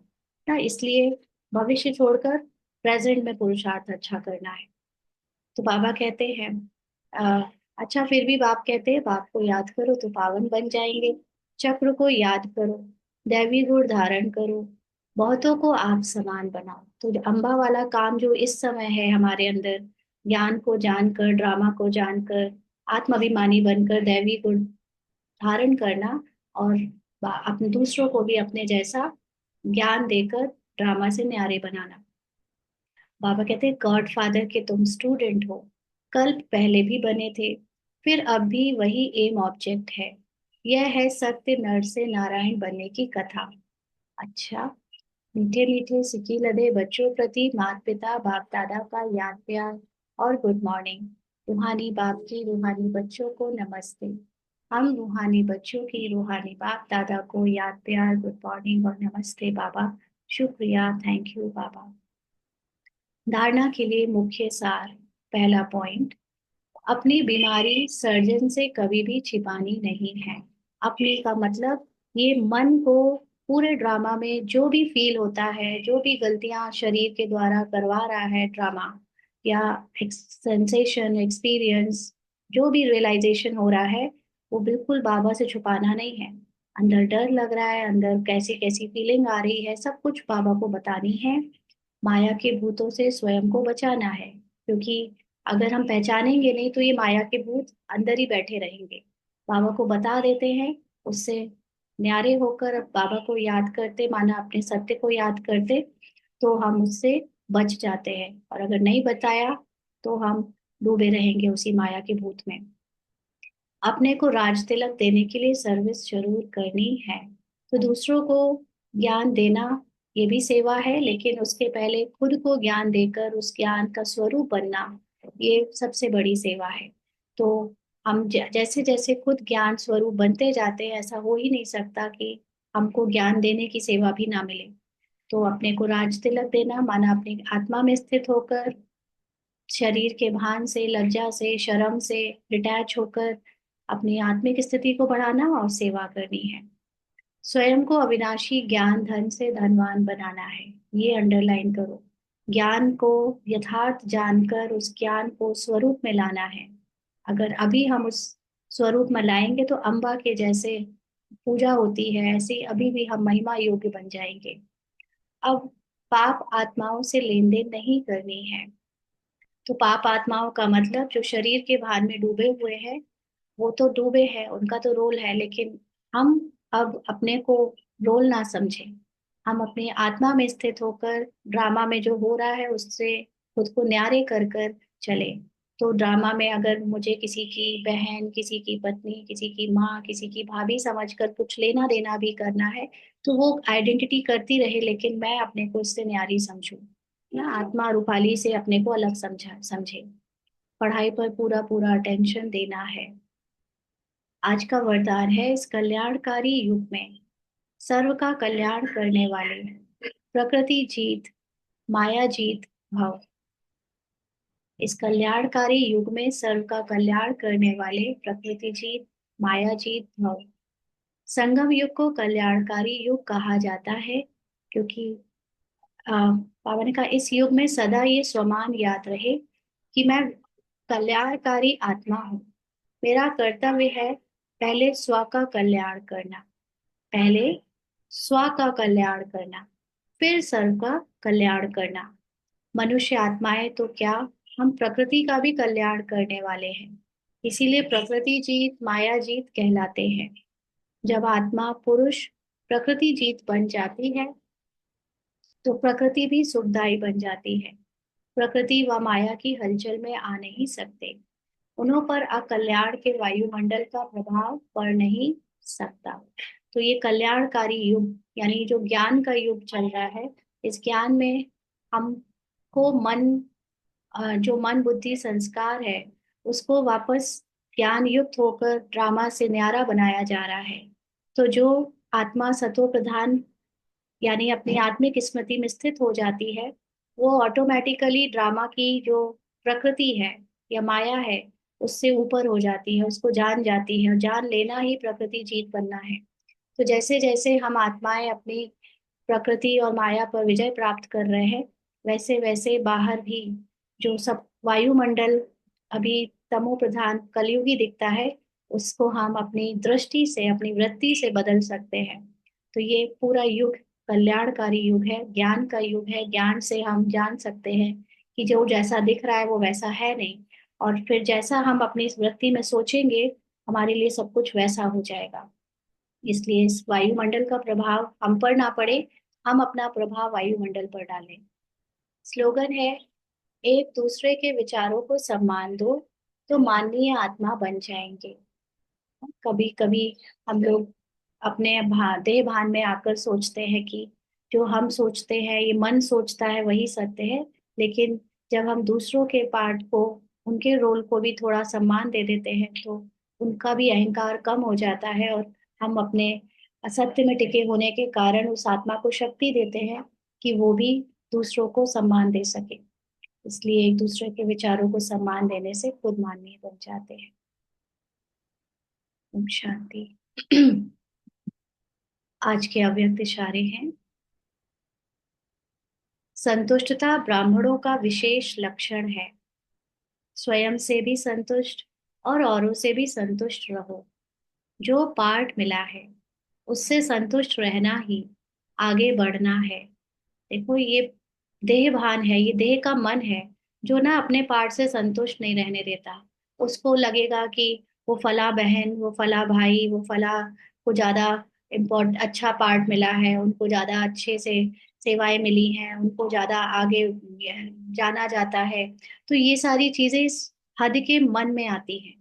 ना। इसलिए भविष्य छोड़कर प्रेजेंट में पुरुषार्थ अच्छा करना है। तो बाबा कहते हैं, अच्छा फिर भी बाप कहते हैं बाप को याद करो तो पावन बन जाएंगे। चक्र को याद करो, दैवी गुण धारण करो, बहुतों को आप समान बनाओ। तो जो अम्बा वाला काम जो इस समय है हमारे अंदर, ज्ञान को जानकर, ड्रामा को जानकर, आत्माभिमानी बनकर दैवी गुण धारण करना, और अपने दूसरों को भी अपने जैसा ज्ञान देकर ड्रामा से न्यारे बनाना। बाबा कहते हैं गॉड फादर के तुम स्टूडेंट हो, कल्प पहले भी बने थे, फिर अब भी वही एम ऑब्जेक्ट है। यह है सत्य नर से नारायण बनने की कथा। अच्छा, मीठे मीठे सिकी लदे बच्चों प्रति माता पिता बाप दादा का याद प्यार और गुड मॉर्निंग। रूहानी बाप की रूहानी बच्चों को नमस्ते। हम रूहानी बच्चों की रूहानी बाप दादा को याद प्यार, गुड मॉर्निंग और नमस्ते बाबा। शुक्रिया, थैंक यू बाबा। धारणा के लिए मुख्य सार। पहला पॉइंट, अपनी बीमारी सर्जन से कभी भी छिपानी नहीं है। अपनी का मतलब ये मन को पूरे ड्रामा में जो भी फील होता है, जो भी गलतियां शरीर के द्वारा करवा रहा है ड्रामा, या सेंसेशन एक्सपीरियंस, जो भी रियलाइजेशन हो रहा है, वो बिल्कुल बाबा से छुपाना नहीं है। अंदर डर लग रहा है, अंदर कैसी कैसी फीलिंग आ रही है, सब कुछ बाबा को बतानी है। माया के भूतों से स्वयं को बचाना है, क्योंकि अगर हम पहचानेंगे नहीं तो ये माया के भूत अंदर ही बैठे रहेंगे। बाबा को बता देते हैं, उससे न्यारे होकर बाबा को याद करते, माना अपने सत्य को याद करते, तो हम उससे बच जाते हैं। और अगर नहीं बताया तो हम डूबे रहेंगे उसी माया के भूत में। अपने को राज तिलक देने के लिए सर्विस जरूर करनी है। तो दूसरों को ज्ञान देना ये भी सेवा है, लेकिन उसके पहले खुद को ज्ञान देकर उस ज्ञान का स्वरूप बनना, ये सबसे बड़ी सेवा है। तो हम जैसे जैसे खुद ज्ञान स्वरूप बनते जाते हैं, ऐसा हो ही नहीं सकता कि हमको ज्ञान देने की सेवा भी ना मिले। तो अपने को राज तिलक देना माना अपनी आत्मा में स्थित होकर, शरीर के भान से, लज्जा से, शर्म से डिटैच होकर अपनी आत्मिक स्थिति को बढ़ाना और सेवा करनी है। स्वयं को अविनाशी ज्ञान धन से धनवान बनाना है, ये अंडरलाइन करो। ज्ञान को यथार्थ जानकर उस ज्ञान को स्वरूप में लाना है। अगर अभी हम उस स्वरूप में लाएंगे तो अम्बा के जैसे पूजा होती है, ऐसे अभी भी हम महिमा योग्य बन जाएंगे। अब पाप आत्माओं से लेन देन नहीं करनी है। तो पाप आत्माओं का मतलब जो शरीर के भार में डूबे हुए हैं, वो तो डूबे हैं, उनका तो रोल है, लेकिन हम अब अपने को रोल ना समझें। हम अपनी आत्मा में स्थित होकर ड्रामा में जो हो रहा है उससे खुद को न्यारे कर कर चले। तो ड्रामा में अगर मुझे किसी की बहन, किसी की पत्नी, किसी की माँ, किसी की भाभी समझकर कुछ लेना देना भी करना है, तो वो आइडेंटिटी करती रहे, लेकिन मैं अपने को इससे न्यारी समझूं। ना, आत्मा रूपाली से अपने को अलग समझे। पढ़ाई पर पूरा पूरा अटेंशन देना है। आज का वरदान है, इस कल्याणकारी युग में सर्व का कल्याण करने वाले, प्रकृति जीत, माया जीत भव। इस कल्याणकारी युग में सर्व का कल्याण करने वाले, प्रकृति जीत, माया जीत भव। संगम युग को कल्याणकारी युग कहा जाता है, क्योंकि पावन का इस युग में सदा ये स्वमान याद रहे कि मैं कल्याणकारी आत्मा हूँ। मेरा कर्तव्य है पहले स्व का कल्याण करना, पहले स्व का कल्याण करना, फिर सर्व का कल्याण करना। मनुष्य आत्माएं तो क्या, हम प्रकृति का भी कल्याण करने वाले हैं। इसीलिए प्रकृति जीत माया जीत कहलाते हैं। जब आत्मा पुरुष प्रकृति जीत बन जाती है, तो प्रकृति भी सुखदायी बन जाती है। प्रकृति व माया की हलचल में आ नहीं सकते, उन्हों पर अकल्याण के वायुमंडल का प्रभाव पड़ नहीं सकता। तो ये कल्याणकारी युग, यानी जो ज्ञान का युग चल रहा है, इस ज्ञान में हमको जो मन बुद्धि संस्कार है, उसको वापस ज्ञान युक्त होकर ड्रामा से न्यारा बनाया जा रहा है। तो जो आत्मा सतो प्रधान, यानी अपनी आत्मिक स्मृति में स्थित हो जाती है, वो ऑटोमेटिकली ड्रामा की जो प्रकृति है या माया है, उससे ऊपर हो जाती है, उसको जान जाती है, और जान लेना ही प्रकृति जीत बनना है। तो जैसे जैसे हम आत्माएं अपनी प्रकृति और माया पर विजय प्राप्त कर रहे हैं, वैसे वैसे बाहर भी जो सब वायुमंडल अभी तमो प्रधान कलयुगी दिखता है, उसको हम अपनी दृष्टि से, अपनी वृत्ति से बदल सकते हैं। तो ये पूरा युग कल्याणकारी युग है, ज्ञान का युग है। ज्ञान से हम जान सकते हैं कि जो जैसा दिख रहा है वो वैसा है नहीं, और फिर जैसा हम अपनी इस वृत्ति में सोचेंगे, हमारे लिए सब कुछ वैसा हो जाएगा। इसलिए इस वायुमंडल का प्रभाव हम पर ना पड़े, हम अपना प्रभाव वायुमंडल पर डालें। स्लोगन है, एक दूसरे के विचारों को सम्मान दो, तो माननीय आत्मा बन जाएंगे। कभी कभी हम लोग अपने देह भान में आकर सोचते हैं कि जो हम सोचते हैं, ये मन सोचता है, वही सत्य है। लेकिन जब हम दूसरों के पार्ट को, उनके रोल को भी थोड़ा सम्मान दे देते हैं, तो उनका भी अहंकार कम हो जाता है, और हम अपने असत्य में टिके होने के कारण उस आत्मा को शक्ति देते हैं कि वो भी दूसरों को सम्मान दे सके। इसलिए एक दूसरे के विचारों को सम्मान देने से खुद माननीय बन जाते हैं। ओम शांति। आज के अव्यक्त इशारे हैं, संतुष्टता ब्राह्मणों का विशेष लक्षण है। स्वयं से भी संतुष्ट और औरों से भी संतुष्ट रहो। जो पाठ मिला है उससे संतुष्ट रहना ही आगे बढ़ना है। देखो, ये देह भान है, ये देह का मन है, जो ना अपने पार्ट से संतुष्ट नहीं रहने देता। उसको लगेगा कि वो फला बहन, वो फला भाई, वो फला को ज्यादा अच्छा पार्ट मिला है, उनको ज्यादा अच्छे से सेवाएं मिली हैं, उनको ज्यादा आगे जाना जाता है। तो ये सारी चीजें इस हद के मन में आती हैं।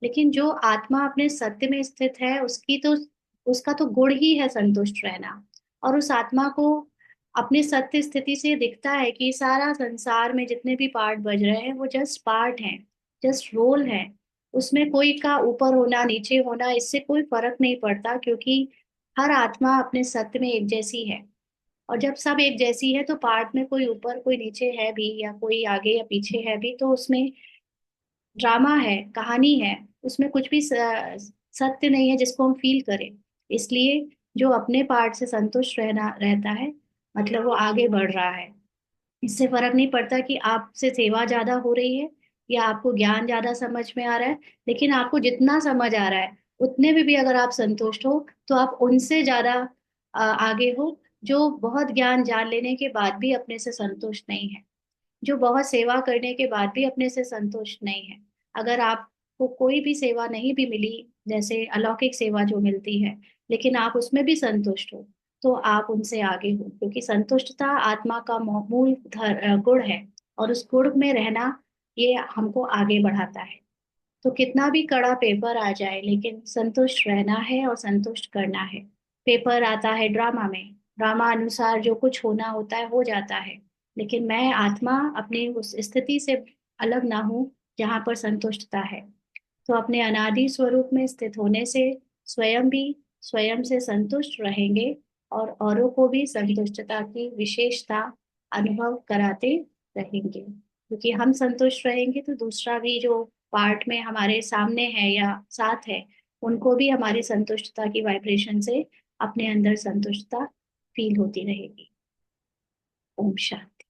लेकिन जो आत्मा अपने सत्य में स्थित है, उसका तो गुण ही है संतुष्ट रहना। और उस आत्मा को अपने सत्य स्थिति से दिखता है कि सारा संसार में जितने भी पार्ट बज रहे हैं वो जस्ट पार्ट हैं, जस्ट रोल है। उसमें कोई का ऊपर होना नीचे होना, इससे कोई फर्क नहीं पड़ता, क्योंकि हर आत्मा अपने सत्य में एक जैसी है। और जब सब एक जैसी है, तो पार्ट में कोई ऊपर कोई नीचे है भी, या कोई आगे या पीछे है भी, तो उसमें ड्रामा है, कहानी है, उसमें कुछ भी सत्य नहीं है जिसको हम फील करें। इसलिए जो अपने पार्ट से संतुष्ट रहना रहता है, मतलब वो आगे बढ़ रहा है। इससे फर्क नहीं पड़ता कि आपसे सेवा ज्यादा हो रही है या आपको ज्ञान ज्यादा समझ में आ रहा है। लेकिन आपको जितना समझ आ रहा है, उतने में भी अगर आप संतुष्ट हो, तो आप उनसे ज्यादा आगे हो। जो बहुत ज्ञान जान लेने के बाद भी अपने से संतुष्ट नहीं है, जो बहुत सेवा करने के बाद भी अपने से संतुष्ट नहीं है। अगर आपको कोई भी सेवा नहीं भी मिली, जैसे अलौकिक सेवा जो मिलती है, लेकिन आप उसमें भी संतुष्ट हो, तो आप उनसे आगे हो, क्योंकि संतुष्टता आत्मा का मूल गुण है। और उस गुण में रहना, ये हमको आगे बढ़ाता है। तो कितना भी कड़ा पेपर आ जाए, लेकिन संतुष्ट रहना है और संतुष्ट करना है। पेपर आता है ड्रामा में, ड्रामा अनुसार जो कुछ होना होता है हो जाता है, लेकिन मैं आत्मा अपनी उस स्थिति से अलग ना हूं जहां पर संतुष्टता है। तो अपने अनादि स्वरूप में स्थित होने से स्वयं भी स्वयं से संतुष्ट रहेंगे, और औरों को भी संतुष्टता की विशेषता अनुभव कराते रहेंगे, क्योंकि हम संतुष्ट रहेंगे तो दूसरा भी जो पार्ट में हमारे सामने है या साथ है, उनको भी हमारी संतुष्टता की वाइब्रेशन से अपने अंदर संतुष्टता फील होती रहेगी। ओम शांति।